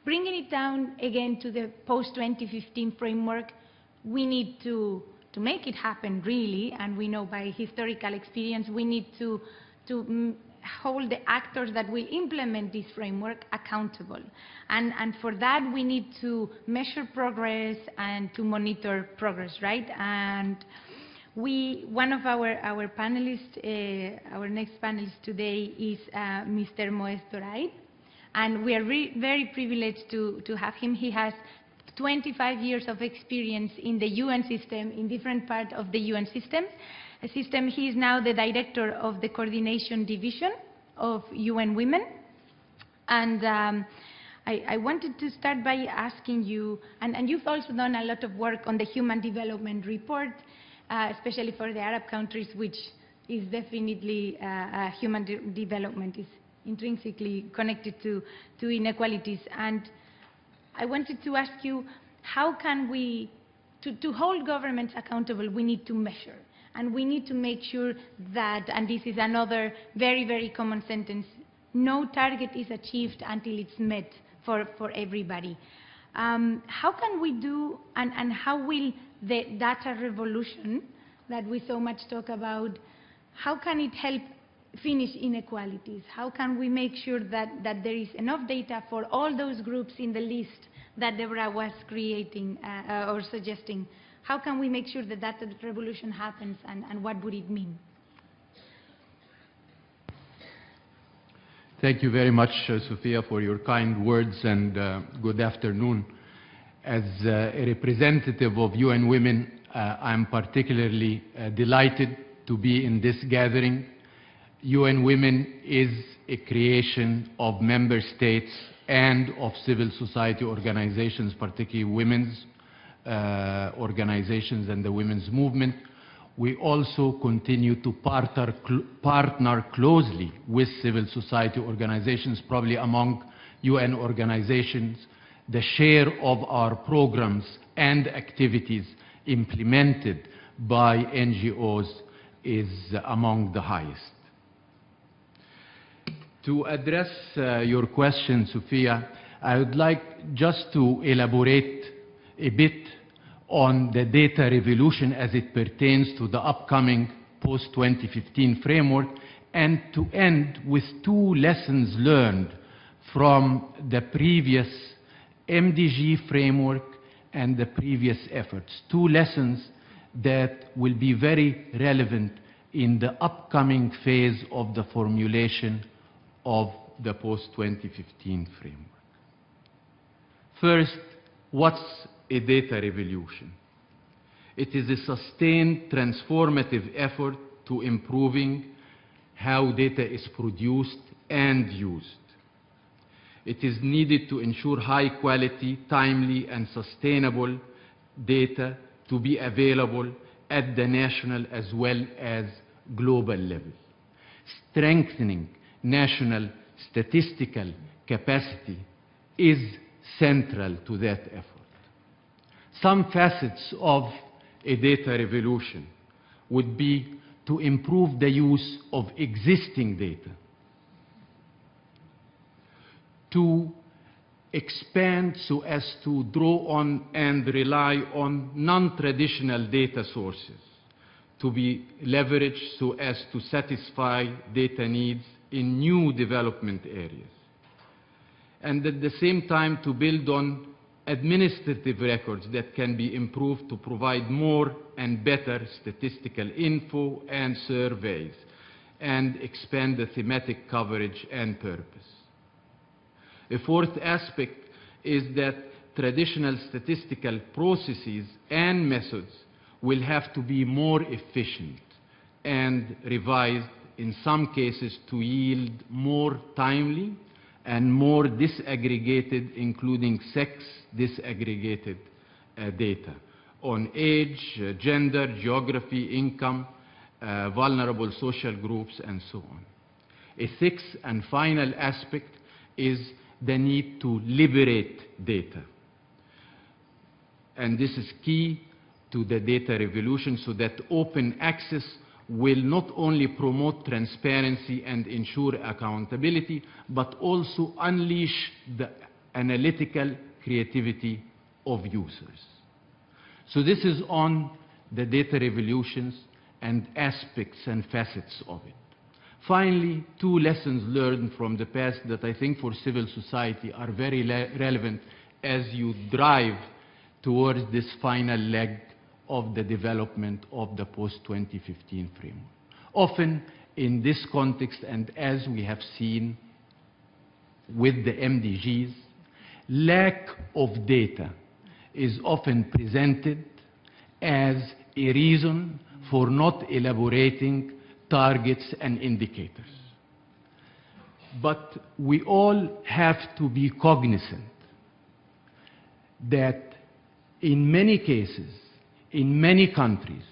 bringing it down again to the post-2015 framework, we need to make it happen really, and we know by historical experience we need to hold the actors that will implement this framework accountable. And for that we need to measure progress and to monitor progress, right? And one of our panelists, our next panelist today is Mr. Moez Toray, and we are very privileged to have him. He has 25 years of experience in the UN system, in different parts of the UN system. He is now the director of the coordination division of UN Women. And I wanted to start by asking you, and you've also done a lot of work on the Human Development Report, especially for the Arab countries, which is definitely human development is intrinsically connected to inequalities. And I wanted to ask you, how can we, to hold governments accountable, we need to measure. And we need to make sure that, and this is another very, very common sentence, no target is achieved until it's met for everybody. How can we do, and how will the data revolution that we so much talk about, how can it help finish inequalities? How can we make sure that there is enough data for all those groups in the list that Deborah was creating or suggesting? How can we make sure that data revolution happens, and what would it mean? Thank you very much, Sophia, for your kind words, and good afternoon. As a representative of UN Women, I'm particularly delighted to be in this gathering. UN Women is a creation of member states and of civil society organizations, particularly women's organizations and the women's movement. We also continue to partner closely with civil society organizations, probably among UN organizations. The share of our programs and activities implemented by NGOs is among the highest. To address your question, Sophia, I would like just to elaborate a bit on the data revolution as it pertains to the upcoming post-2015 framework, and to end with two lessons learned from the previous MDG framework and the previous efforts. Two lessons that will be very relevant in the upcoming phase of the formulation of the post-2015 framework. First, what's a data revolution? It is a sustained transformative effort to improving how data is produced and used. It is needed to ensure high quality, timely, and sustainable data to be available at the national as well as global level. Strengthening national statistical capacity is central to that effort. Some facets of a data revolution would be to improve the use of existing data, to expand so as to draw on and rely on non-traditional data sources, to be leveraged so as to satisfy data needs in new development areas, and at the same time to build on administrative records that can be improved to provide more and better statistical info and surveys, and expand the thematic coverage and purpose. A fourth aspect is that traditional statistical processes and methods will have to be more efficient and revised in some cases to yield more timely and more disaggregated, including sex disaggregated data on age, gender, geography, income, vulnerable social groups, and so on. A sixth and final aspect is the need to liberate data. And this is key to the data revolution, so that open access will not only promote transparency and ensure accountability, but also unleash the analytical creativity of users. So this is on the data revolutions and aspects and facets of it. Finally, two lessons learned from the past that I think for civil society are very relevant as you drive towards this final leg of the development of the post-2015 framework. Often in this context, and as we have seen with the MDGs, lack of data is often presented as a reason for not elaborating targets and indicators. But we all have to be cognizant that in many cases, in many countries,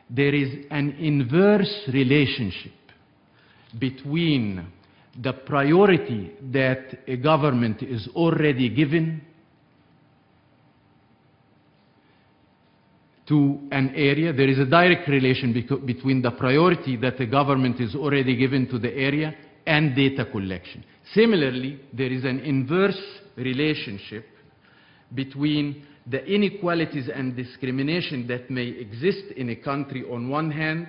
there is an inverse relationship between the priority that a government is already given to an area. There is a direct relation between the priority that the government is already given to the area and data collection. Similarly, there is an inverse relationship between the inequalities and discrimination that may exist in a country on one hand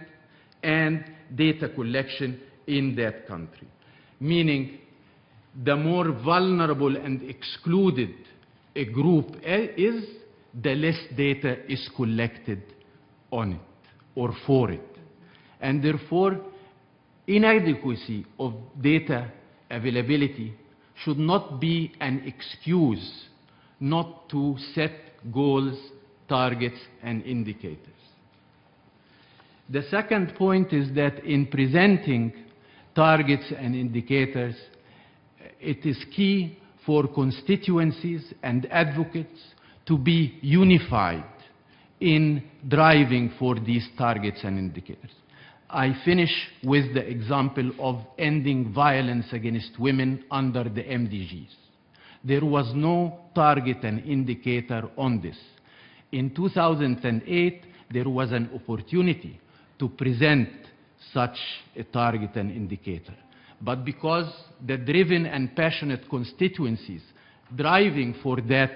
and data collection in that country. Meaning, the more vulnerable and excluded a group is, the less data is collected on it or for it. And therefore, inadequacy of data availability should not be an excuse not to set goals, targets, and indicators. The second point is that in presenting targets and indicators, it is key for constituencies and advocates to be unified in driving for these targets and indicators. I finish with the example of ending violence against women under the MDGs. There was no target and indicator on this. In 2008, there was an opportunity to present such a target and indicator. But because the driven and passionate constituencies driving for that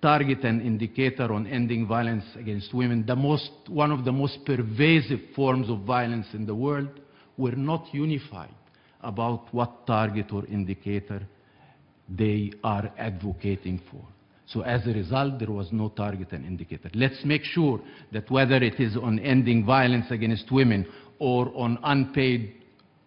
target and indicator on ending violence against women, one of the most pervasive forms of violence in the world, were not unified about what target or indicator they are advocating for. So as a result, there was no target and indicator. Let's make sure that whether it is on ending violence against women or on unpaid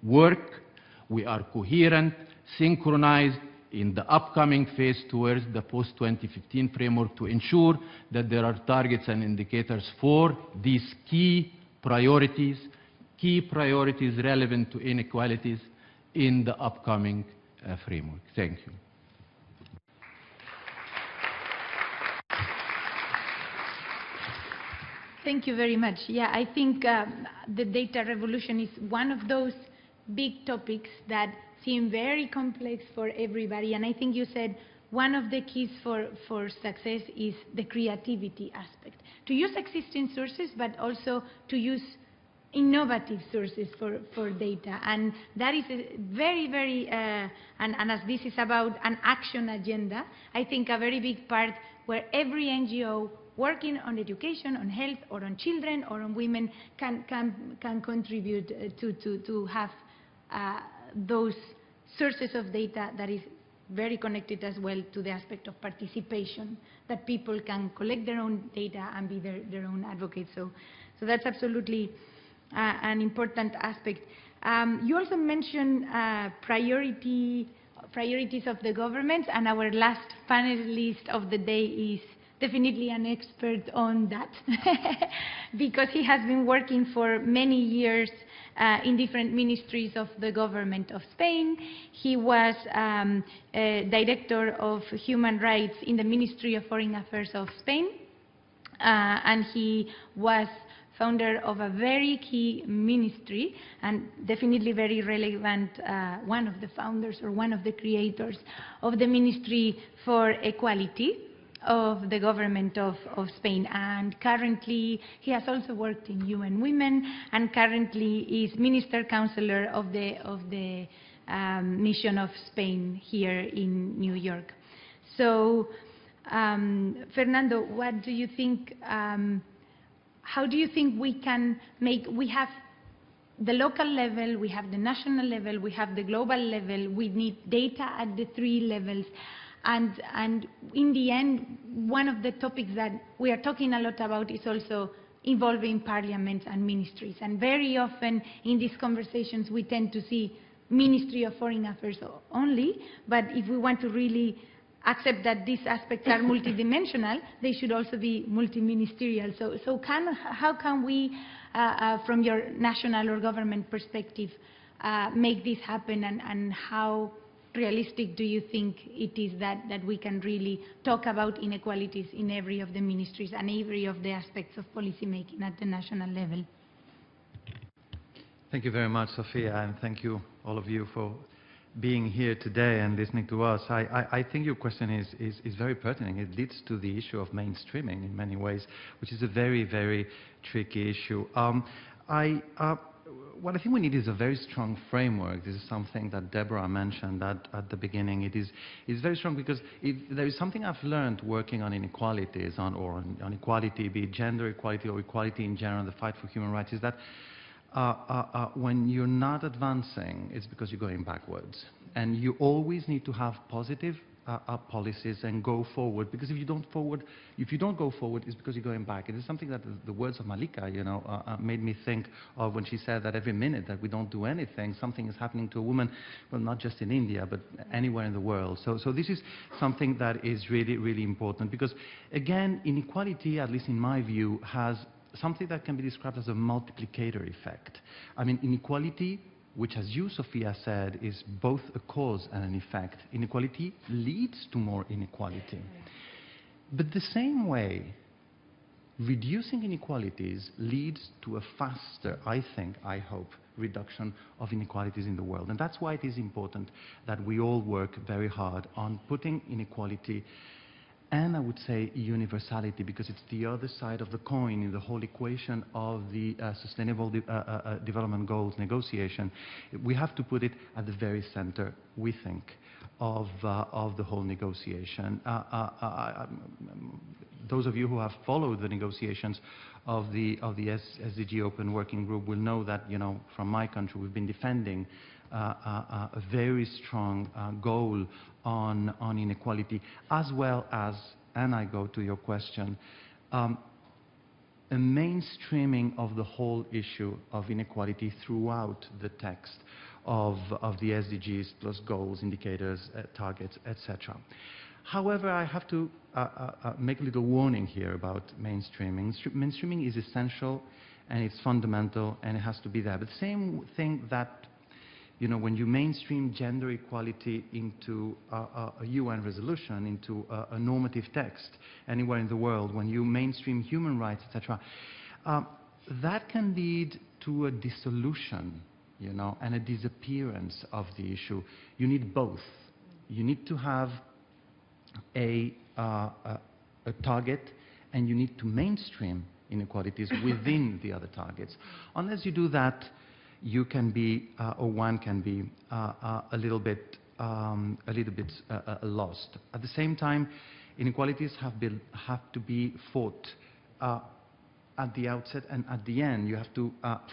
work, we are coherent, synchronized in the upcoming phase towards the post-2015 framework to ensure that there are targets and indicators for these key priorities relevant to inequalities in the upcoming framework. Thank you. Thank you very much. Yeah, I think the data revolution is one of those big topics that seem very complex for everybody. And I think you said one of the keys for success is the creativity aspect. To use existing sources, but also to use innovative sources for data. And that is a very, very, and as this is about an action agenda, I think a very big part where every NGO working on education, on health, or on children, or on women can contribute to have those sources of data that is very connected as well to the aspect of participation, that people can collect their own data and be their own advocates. So that's absolutely an important aspect. You also mentioned priorities of the government, and our last panelist of the day is definitely an expert on that because he has been working for many years in different ministries of the government of Spain. He was Director of Human Rights in the Ministry of Foreign Affairs of Spain, and he was founder of a very key ministry and definitely very relevant, one of the founders or one of the creators of the Ministry for Equality of the government of Spain. And currently he has also worked in UN Women, and currently is Minister Counselor of the Mission of Spain here in New York. So Fernando, what do you think, how do you think we can make, we have the local level, we have the national level, we have the global level, we need data at the three levels. And in the end, one of the topics that we are talking a lot about is also involving parliaments and ministries. And very often in these conversations, we tend to see Ministry of Foreign Affairs only, but if we want to really accept that these aspects are multidimensional, they should also be multi-ministerial. So how can we, from your national or government perspective, make this happen, and how realistic do you think it is that we can really talk about inequalities in every of the ministries and every of the aspects of policy making at the national level? Thank you very much, Sophia, and thank you, all of you, for being here today and listening to us. I think your question is very pertinent. It leads to the issue of mainstreaming in many ways, which is a very, very tricky issue. What I think we need is a very strong framework. This is something that Deborah mentioned at the beginning. It is very strong because if there is something I've learned working on inequalities, on equality, be it gender equality or equality in general, the fight for human rights, is that when you're not advancing, it's because you're going backwards. And you always need to have positive policies and go forward, because if you don't go forward, it's because you're going back. It is something that the words of Malika, made me think of when she said that every minute that we don't do anything, something is happening to a woman, well, not just in India, but anywhere in the world. So this is something that is really, really important, because again, inequality, at least in my view, has something that can be described as a multiplicator effect. I mean, inequality which, as you, Sophia, said, is both a cause and an effect. Inequality leads to more inequality. But the same way, reducing inequalities leads to a faster, I think, I hope, reduction of inequalities in the world. And that's why it is important that we all work very hard on putting inequality and, I would say, universality, because it's the other side of the coin in the whole equation of the Sustainable Development Goals negotiation. We have to put it at the very center, we think, of the whole negotiation. Those of you who have followed the negotiations of the SDG Open Working Group will know that, from my country, we've been defending a very strong goal on inequality, as well as, and I go to your question, a mainstreaming of the whole issue of inequality throughout the text of the SDGs, plus goals, indicators, targets, etc. However, I have to make a little warning here about mainstreaming. Mainstreaming is essential, and it's fundamental, and it has to be there. But the same thing that, when you mainstream gender equality into a UN resolution, into a normative text anywhere in the world, when you mainstream human rights, etc., that can lead to a dissolution, and a disappearance of the issue. You need both. You need to have a target, and you need to mainstream inequalities within the other targets. Unless you do that, you can be, or one can be, a little bit lost. At the same time, inequalities have to be fought at the outset and at the end. You have to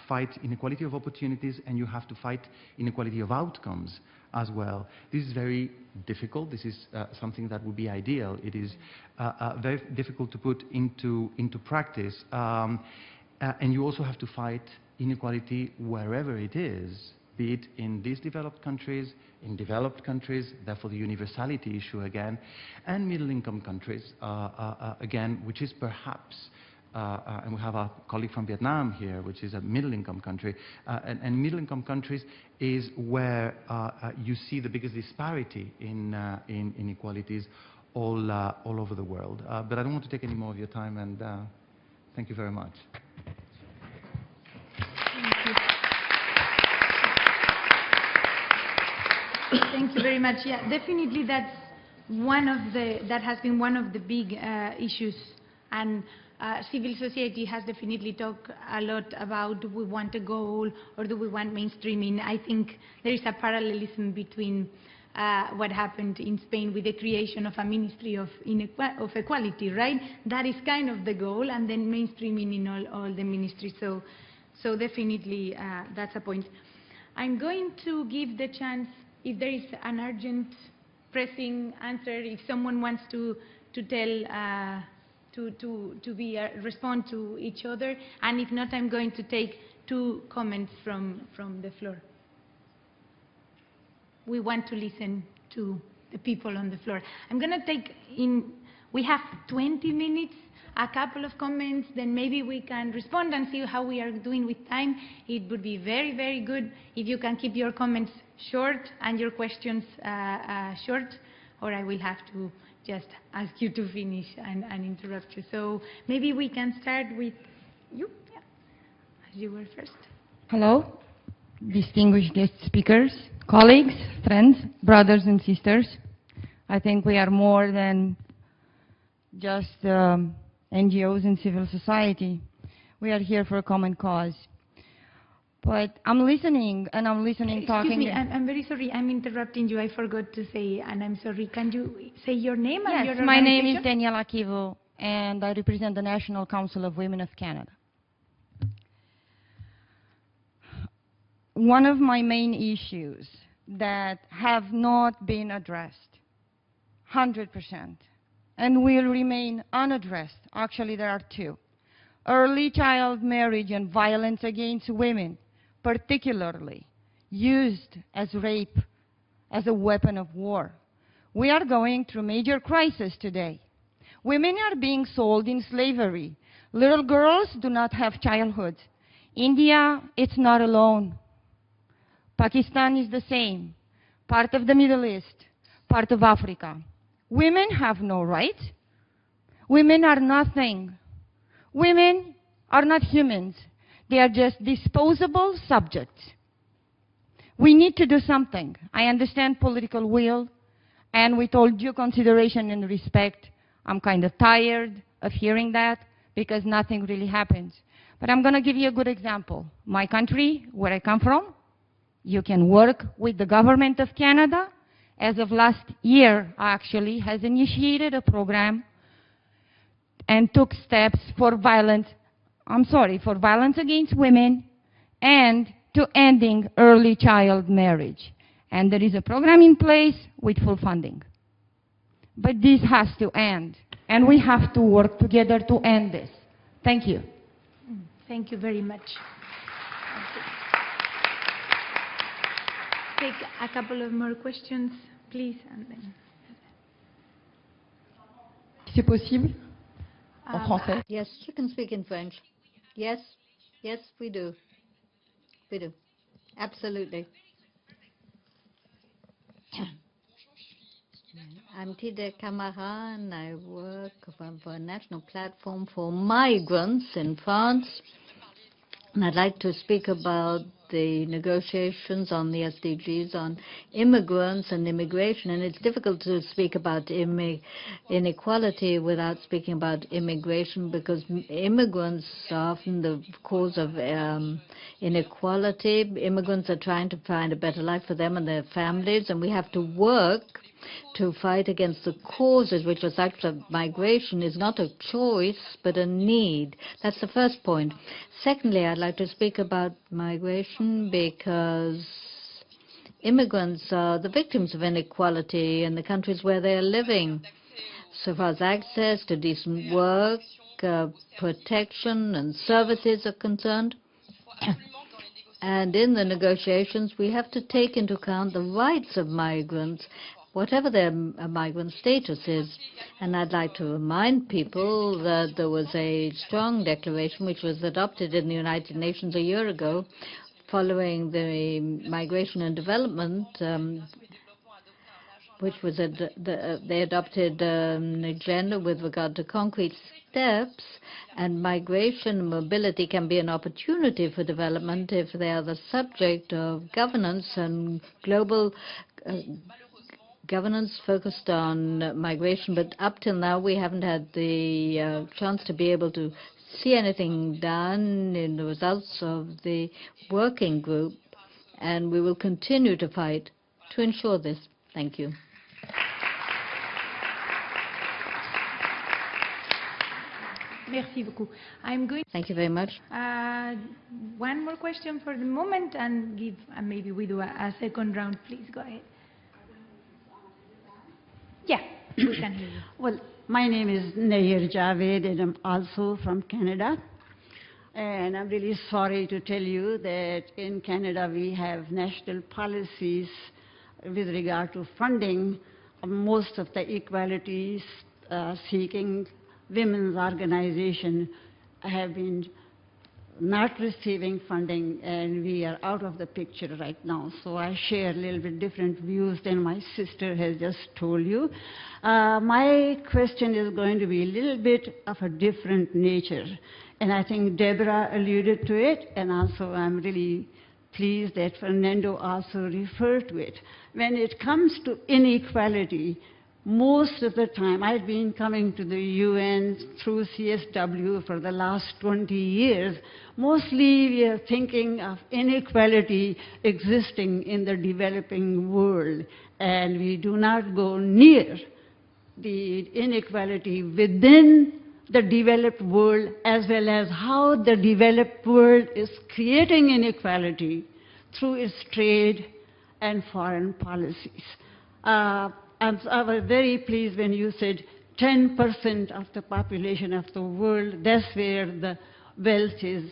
fight inequality of opportunities, and you have to fight inequality of outcomes as well. This is very difficult. This is something that would be ideal. It is very difficult to put into practice. And you also have to fight inequality wherever it is, be it in these developed countries, in developed countries, therefore the universality issue again, and middle-income countries, again, which is perhaps, and we have a colleague from Vietnam here, which is a middle-income country, and middle-income countries is where you see the biggest disparity in inequalities all over the world. But I don't want to take any more of your time, and thank you very much. Thank you very much. Yeah, definitely that has been one of the big issues, and civil society has definitely talked a lot about, do we want a goal or do we want mainstreaming? I think there is a parallelism between what happened in Spain with the creation of a Ministry of Equality, right? That is kind of the goal, and then mainstreaming in all the ministries. So definitely that's a point. I'm going to give the chance, if there is an urgent, pressing answer, if someone wants to tell, respond to each other, and if not, I'm going to take 2 comments from the floor. We want to listen to the people on the floor. I'm going to take we have 20 minutes, a couple of comments, then maybe we can respond and see how we are doing with time. It would be very, very good if you can keep your comments short and your questions short, or I will have to just ask you to finish and interrupt you. So maybe we can start with you, as you were first. Hello, distinguished guest speakers, colleagues, friends, brothers and sisters. I think we are more than just NGOs and civil society. We are here for a common cause. But I'm listening, and I'm listening, talking... Excuse me, I'm very sorry, I'm interrupting you. I forgot to say, and I'm sorry. Can you say your name and your organization? Yes, my name is Daniela Kivo, and I represent the National Council of Women of Canada. One of my main issues that have not been addressed, 100%, and will remain unaddressed, actually there are 2. Early child marriage and violence against women, particularly used as rape as a weapon of war. We are going through major crisis today. Women are being sold in slavery. Little girls do not have childhood. India, it's not alone. Pakistan is the same. Part of the Middle East, part of Africa. Women have no right. Women are nothing. Women are not humans. They are just disposable subjects. We need to do something. I understand political will, and with all due consideration and respect, I'm kind of tired of hearing that because nothing really happens. But I'm going to give you a good example. My country, where I come from, you can work with the government of Canada. As of last year, actually, has initiated a program and took steps for violence against women and to ending early child marriage. And there is a program in place with full funding. But this has to end, and we have to work together to end this. Thank you. Thank you very much. Take a couple of more questions, please. And then. C'est possible? En français? Yes, you can speak in French. Yes, yes, we do. We do. Absolutely. I'm Tide Camara, and I work for a national platform for migrants in France. And I'd like to speak about the negotiations on the SDGs on immigrants and immigration. And it's difficult to speak about inequality without speaking about immigration, because immigrants are often the cause of inequality. Immigrants are trying to find a better life for them and their families, and we have to work to fight against the causes, which was actually migration is not a choice but a need. That's the first point. Secondly, I'd like to speak about migration because immigrants are the victims of inequality in the countries where they are living. So far as access to decent work, protection and services are concerned. And in the negotiations, we have to take into account the rights of migrants, whatever their migrant status is. And I'd like to remind people that there was a strong declaration which was adopted in the United Nations a year ago following the migration and development, which was they adopted an agenda with regard to concrete steps, and migration and mobility can be an opportunity for development if they are the subject of governance and global governance focused on migration. But up till now, we haven't had the chance to be able to see anything done in the results of the working group, and we will continue to fight to ensure this. Thank you. Merci beaucoup. I'm going. Thank you very much. One more question for the moment, and give maybe we do a second round. Please go ahead. Yeah, we can hear you. Well, my name is Nayir Javed, and I'm also from Canada. And I'm really sorry to tell you that in Canada we have national policies with regard to funding most of the equalities seeking women's organizations have been not receiving funding, and we are out of the picture right now. So I share a little bit different views than my sister has just told you. My question is going to be a little bit of a different nature, and I think Deborah alluded to it, and also I'm really pleased that Fernando also referred to it. When it comes to inequality, most of the time, I've been coming to the UN through CSW for the last 20 years. Mostly we are thinking of inequality existing in the developing world, and we do not go near the inequality within the developed world, as well as how the developed world is creating inequality through its trade and foreign policies. I was very pleased when you said 10% of the population of the world, that's where the wealth is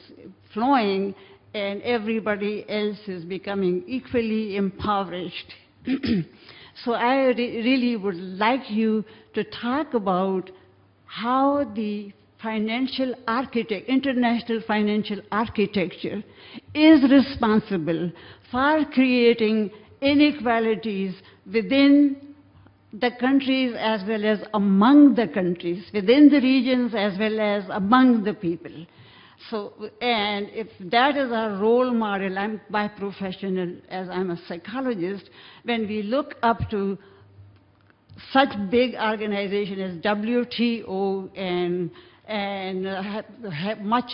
flowing, and everybody else is becoming equally impoverished. So I really would like you to talk about how the international financial architecture is responsible for creating inequalities within the countries as well as among the countries, within the regions as well as among the people. So, and if that is our role model, I'm by professional, as I'm a psychologist, when we look up to such big organizations as WTO and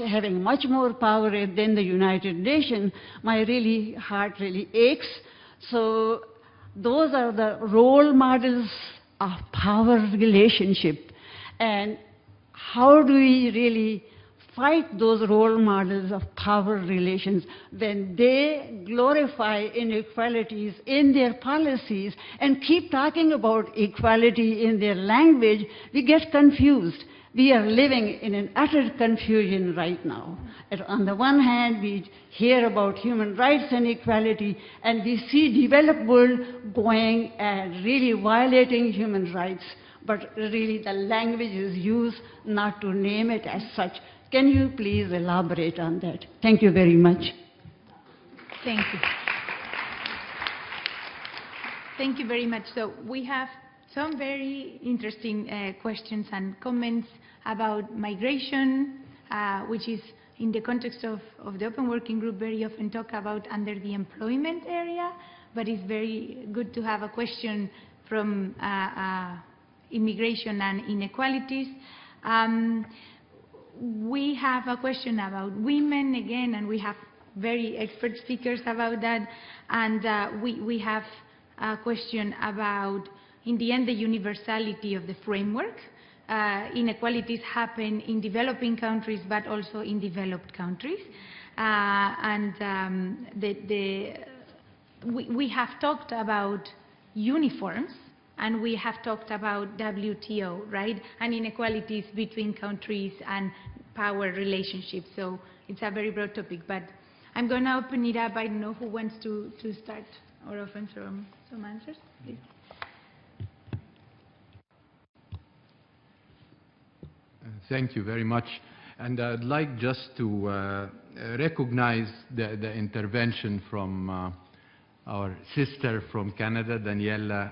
having much more power than the United Nations, my heart really aches. So those are the role models of power relationship. And how do we really fight those role models of power relations when they glorify inequalities in their policies and keep talking about equality in their language? We get confused. We are living in an utter confusion right now. And on the one hand, we hear about human rights and equality, and we see developed world going and really violating human rights, but really the language is used not to name it as such. Can you please elaborate on that? Thank you very much. Thank you. Thank you very much. So we have some very interesting questions and comments about migration, which is in the context of the Open Working Group very often talk about under the employment area, but it's very good to have a question from immigration and inequalities. We have a question about women again, and we have very expert speakers about that. And we have a question about, in the end, the universality of the framework. Inequalities happen in developing countries, but also in developed countries. We have talked about uniforms, and we have talked about WTO, right? And inequalities between countries and power relationships. So it's a very broad topic, but I'm going to open it up. I don't know who wants to start or open some answers, please. Thank you very much. And I'd like just to recognize the intervention from our sister from Canada, Daniela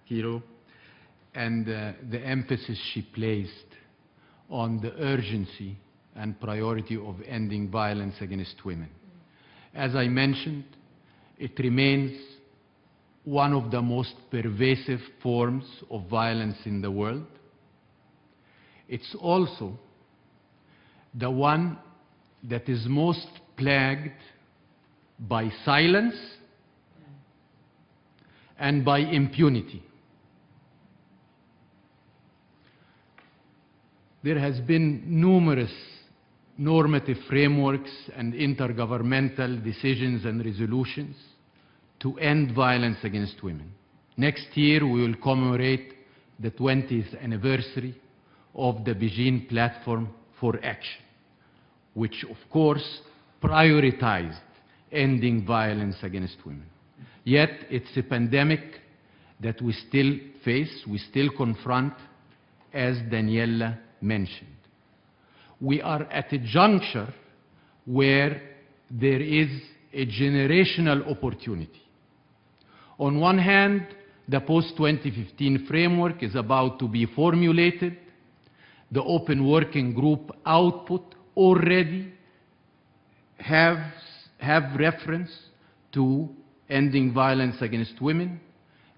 Kiro, and the emphasis she placed on the urgency and priority of ending violence against women. As I mentioned, it remains one of the most pervasive forms of violence in the world. It's also the one that is most plagued by silence and by impunity. There has been numerous normative frameworks and intergovernmental decisions and resolutions to end violence against women. Next year we will commemorate the 20th anniversary of the Beijing Platform for Action, which of course prioritized ending violence against women. Yet it's a pandemic that we still face, we still confront, as Daniela mentioned. We are at a juncture where there is a generational opportunity. On one hand, the post-2015 framework is about to be formulated. The Open Working Group output already have reference to ending violence against women.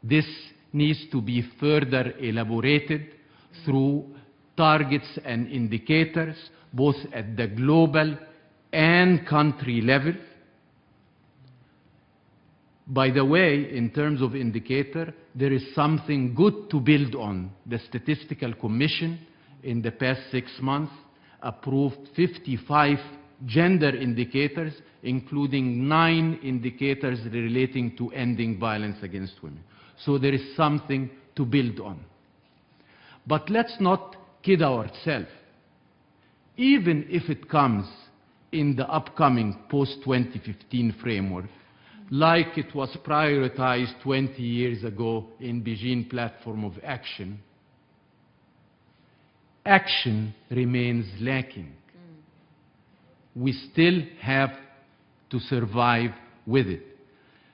This needs to be further elaborated through targets and indicators, both at the global and country level. By the way, in terms of indicator, there is something good to build on. The Statistical Commission in the past 6 months approved 55 gender indicators, including 9 indicators relating to ending violence against women. So there is something to build on. But let's not kid ourselves. Even if it comes in the upcoming post-2015 framework, like it was prioritized 20 years ago in Beijing Platform of Action, action remains lacking. We still have to survive with it.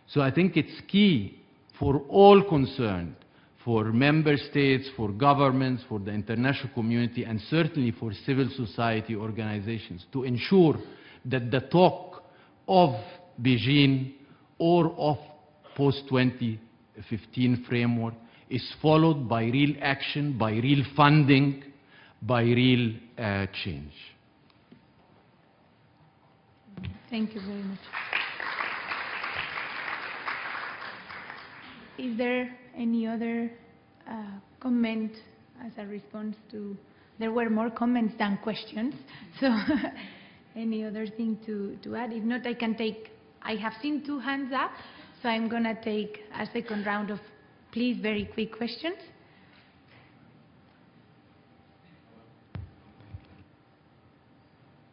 So I think it's key for all concerned, for member states, for governments, for the international community, and certainly for civil society organizations, to ensure that the talk of Beijing or of post-2015 framework is followed by real action, by real funding, by real change. Thank you very much. Is there any other comment as a response to, there were more comments than questions, so any other thing to add? If not, I have seen 2 hands up, so I'm going to take a second round of, please, very quick questions.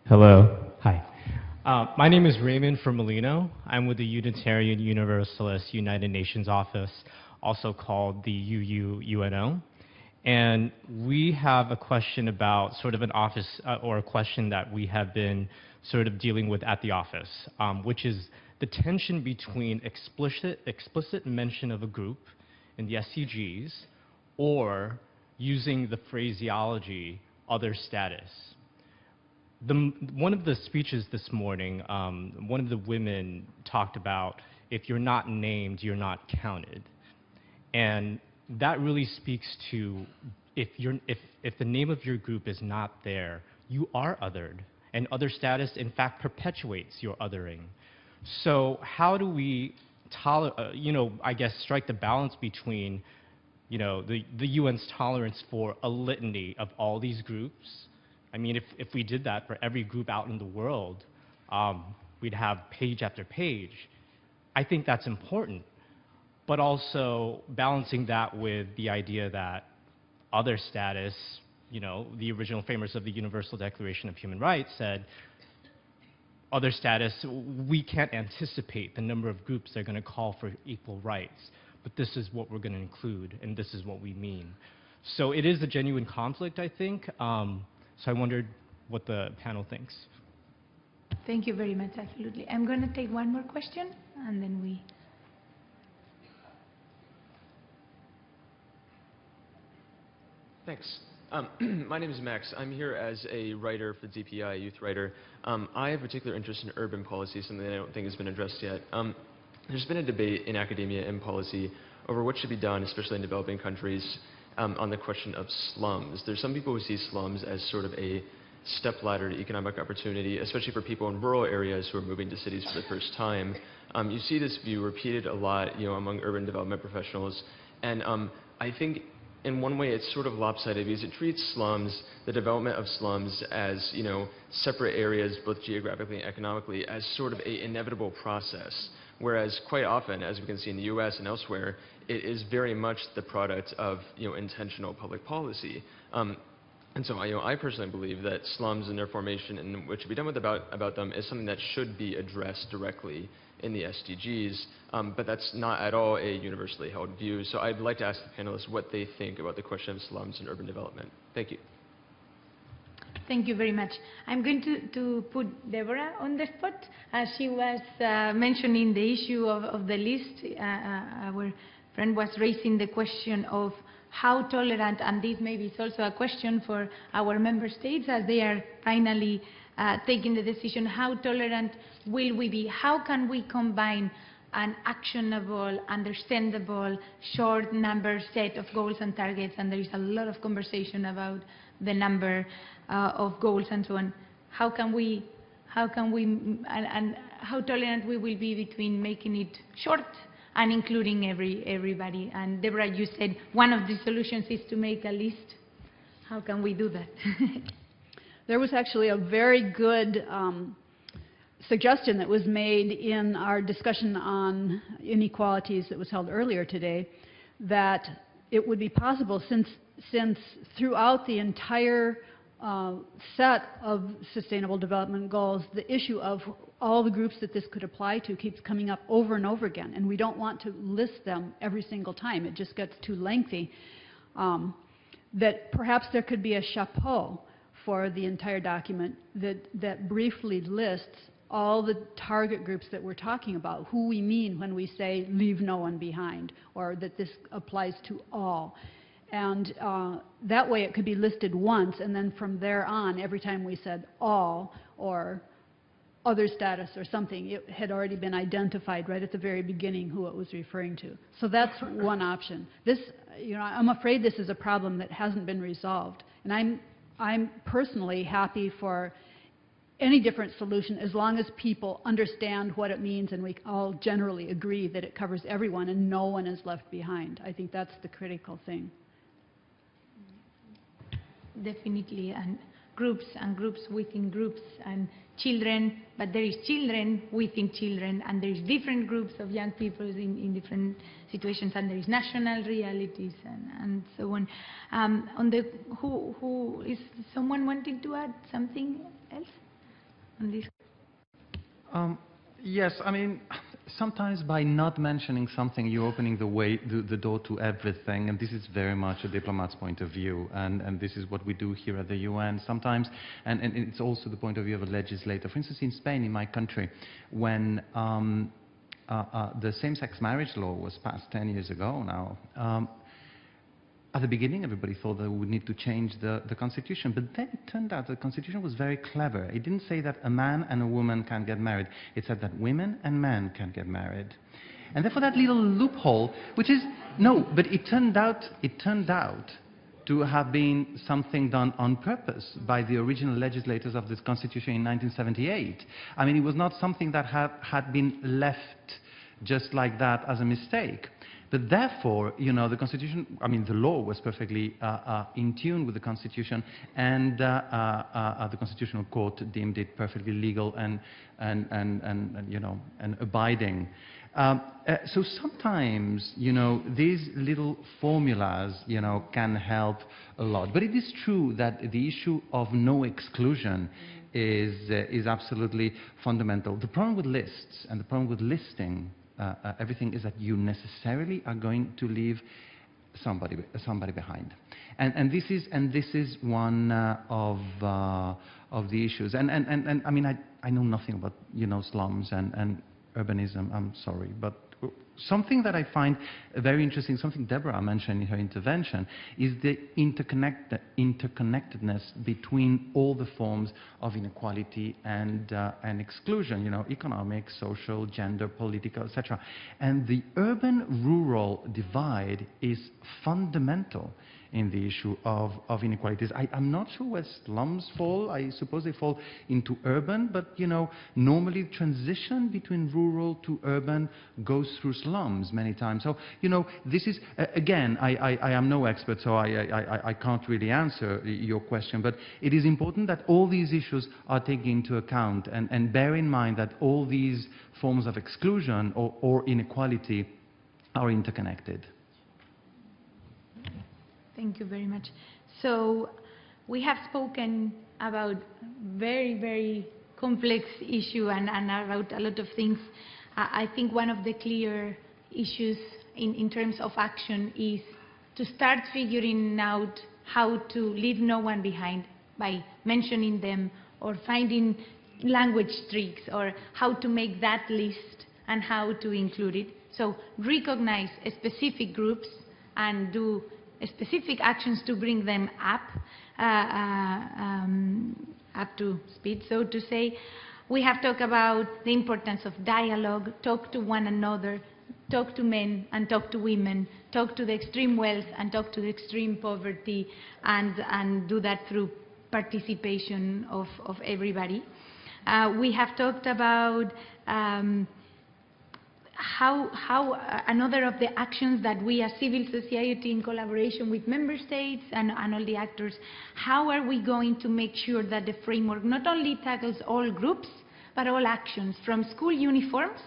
Hello. Hi. My name is Raymond from Molino. I'm with the Unitarian Universalist United Nations Office, also called the UUNO. And we have a question about sort of an office, or a question that we have been sort of dealing with at the office, which is the tension between explicit mention of a group in the SDGs or using the phraseology other status. One of the speeches this morning, one of the women talked about, if you're not named, you're not counted. And that really speaks to, if the name of your group is not there, you are othered. And other status, in fact, perpetuates your othering. So how do we, I guess, strike the balance between, the UN's tolerance for a litany of all these groups? I mean, if we did that for every group out in the world, we'd have page after page. I think that's important, but also balancing that with the idea that other status, the original framers of the Universal Declaration of Human Rights said, other status, we can't anticipate the number of groups that are going to call for equal rights, but this is what we're going to include, and this is what we mean. So it is a genuine conflict, I think. So I wondered what the panel thinks. Thank you very much, absolutely. I'm going to take one more question, and then we... Thanks. My name is Max. I'm here as a writer for DPI, youth writer. I have particular interest in urban policy, something that I don't think has been addressed yet. There's been a debate in academia and policy over what should be done, especially in developing countries, on the question of slums. There's some people who see slums as sort of a stepladder to economic opportunity, especially for people in rural areas who are moving to cities for the first time. You see this view repeated a lot, among urban development professionals, and I think in one way it's sort of lopsided because it treats slums, the development of slums, as separate areas, both geographically and economically, as sort of an inevitable process. Whereas quite often, as we can see in the US and elsewhere, it is very much the product of intentional public policy. And so I personally believe that slums and their formation and what should be done about them is something that should be addressed directly in the SDGs, but that's not at all a universally held view. So I'd like to ask the panelists what they think about the question of slums and urban development. Thank you. Thank you very much. I'm going to put Deborah on the spot. As she was mentioning the issue of the list, our friend was raising the question of how tolerant, and this maybe is also a question for our member states as they are finally taking the decision, how tolerant will we be? How can we combine an actionable, understandable, short number set of goals and targets? And there is a lot of conversation about the number of goals and so on. How can we, and how tolerant we will be between making it short and including everybody? And Deborah, you said one of the solutions is to make a list. How can we do that? There was actually a very good suggestion that was made in our discussion on inequalities that was held earlier today, that it would be possible, since throughout the entire set of Sustainable Development Goals, the issue of all the groups that this could apply to keeps coming up over and over again, and we don't want to list them every single time. It just gets too lengthy. That perhaps there could be a chapeau for the entire document that briefly lists all the target groups that we're talking about, who we mean when we say leave no one behind, or that this applies to all. And that way it could be listed once, and then from there on, every time we said all or other status or something, it had already been identified right at the very beginning who it was referring to. So that's one option. This, I'm afraid this is a problem that hasn't been resolved. And I'm personally happy for any different solution as long as people understand what it means and we all generally agree that it covers everyone and no one is left behind. I think that's the critical thing. Definitely, and groups within groups, and children, but there is children within children, and there is different groups of young people in different situations, and there is national realities and so on. On the who is someone wanting to add something else on this? Yes, I mean, sometimes by not mentioning something, you're opening the door to everything, and this is very much a diplomat's point of view, and this is what we do here at the UN sometimes, and it's also the point of view of a legislator. For instance, in Spain, in my country, when the same-sex marriage law was passed 10 years ago now, at the beginning, everybody thought that we would need to change the constitution, but then it turned out the constitution was very clever. It didn't say that a man and a woman can get married. It said that women and men can get married. And therefore that little loophole, which is, no, but it turned out to have been something done on purpose by the original legislators of this constitution in 1978. I mean, it was not something that had been left just like that as a mistake. But therefore, the Constitution, I mean, the law was perfectly in tune with the Constitution, and the Constitutional Court deemed it perfectly legal and abiding. So sometimes, these little formulas, can help a lot. But it is true that the issue of no exclusion is absolutely fundamental. The problem with lists and the problem with listing everything is that you necessarily are going to leave somebody behind, and this is one of the issues. And I mean, I know nothing about slums and urbanism. I'm sorry, but something that I find very interesting, something Deborah mentioned in her intervention, is the interconnectedness between all the forms of inequality and exclusion, economic, social, gender, political, etc. And the urban-rural divide is fundamental in the issue of inequalities. I'm not sure where slums fall. I suppose they fall into urban, but normally transition between rural to urban goes through slums many times. So this is again, I am no expert, so I can't really answer your question, but it is important that all these issues are taken into account, and bear in mind that all these forms of exclusion or inequality are interconnected. Thank you very much. So we have spoken about very, very complex issue and about a lot of things. I think one of the clear issues in terms of action is to start figuring out how to leave no one behind by mentioning them or finding language tricks or how to make that list and how to include it. So recognize specific groups and do specific actions to bring them up to speed, so to say. We have talked about the importance of dialogue, talk to one another, talk to men and talk to women, talk to the extreme wealth and talk to the extreme poverty, and do that through participation of everybody. We have talked about how another of the actions that we as civil society in collaboration with member states and all the actors, how are we going to make sure that the framework not only tackles all groups, but all actions, from school uniforms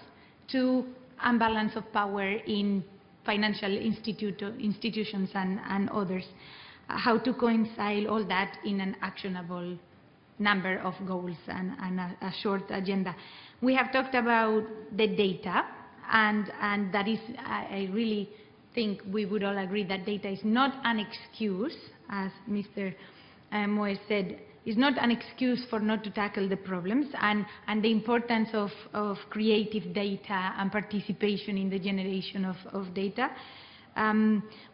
to imbalance of power in financial institutions and others, how to reconcile all that in an actionable number of goals and a short agenda. We have talked about the data, and that is, I really think we would all agree that data is not an excuse, as Mr. Moe said. is not an excuse for not to tackle the problems, and the importance of creative data and participation in the generation of data.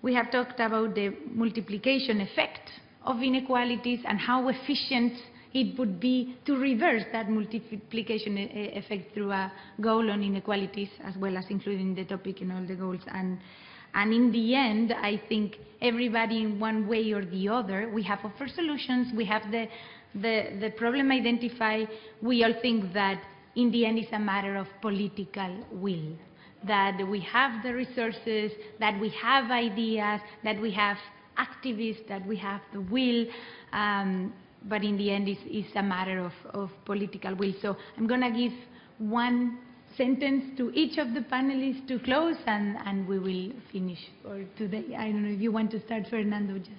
We have talked about the multiplication effect of inequalities and how efficient it would be to reverse that multiplication effect through a goal on inequalities, as well as including the topic in all the goals. And in the end, I think everybody in one way or the other, we have offered solutions, we have the problem identified. We all think that in the end it's a matter of political will, that we have the resources, that we have ideas, that we have activists, that we have the will, but in the end it's a matter of political will. So I'm going to give one sentence to each of the panelists to close, and we will finish for today. I don't know if you want to start, Fernando, just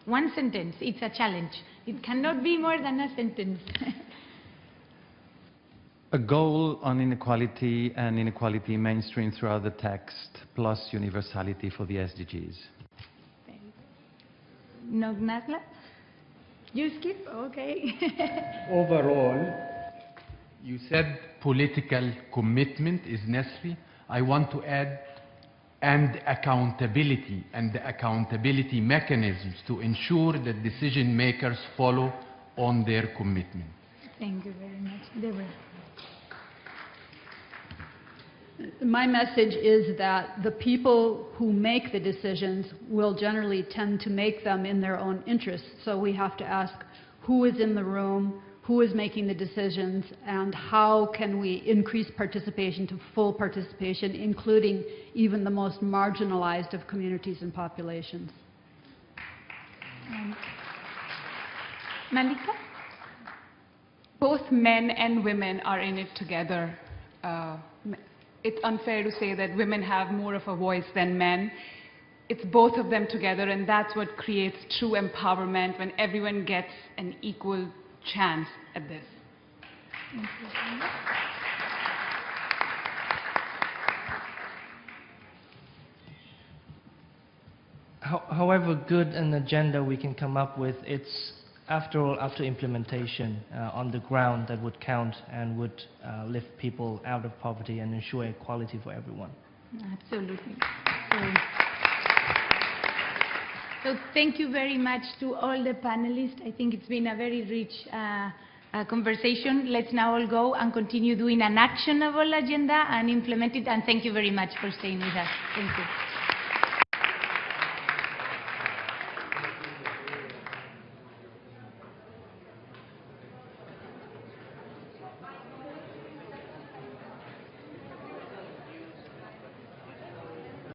one sentence. It's a challenge. It cannot be more than a sentence. A goal on inequality and inequality mainstream throughout the text, plus universality for the SDGs. No, Nagla? You skip? Okay. Overall, you said political commitment is necessary. I want to add, and accountability, and the accountability mechanisms to ensure that decision makers follow on their commitment. Thank you very much. Deborah. My message is that the people who make the decisions will generally tend to make them in their own interests. So we have to ask who is in the room, who is making the decisions, and how can we increase participation to full participation, including even the most marginalized of communities and populations. Malika? Both men and women are in it together. It's unfair to say that women have more of a voice than men. It's both of them together, and that's what creates true empowerment, when everyone gets an equal chance at this. However good an agenda we can come up with, it's after all up to implementation on the ground that would count and would lift people out of poverty and ensure equality for everyone. Absolutely. So thank you very much to all the panelists. I think it's been a very rich conversation. Let's now all go and continue doing an actionable agenda and implement it. And thank you very much for staying with us. Thank you.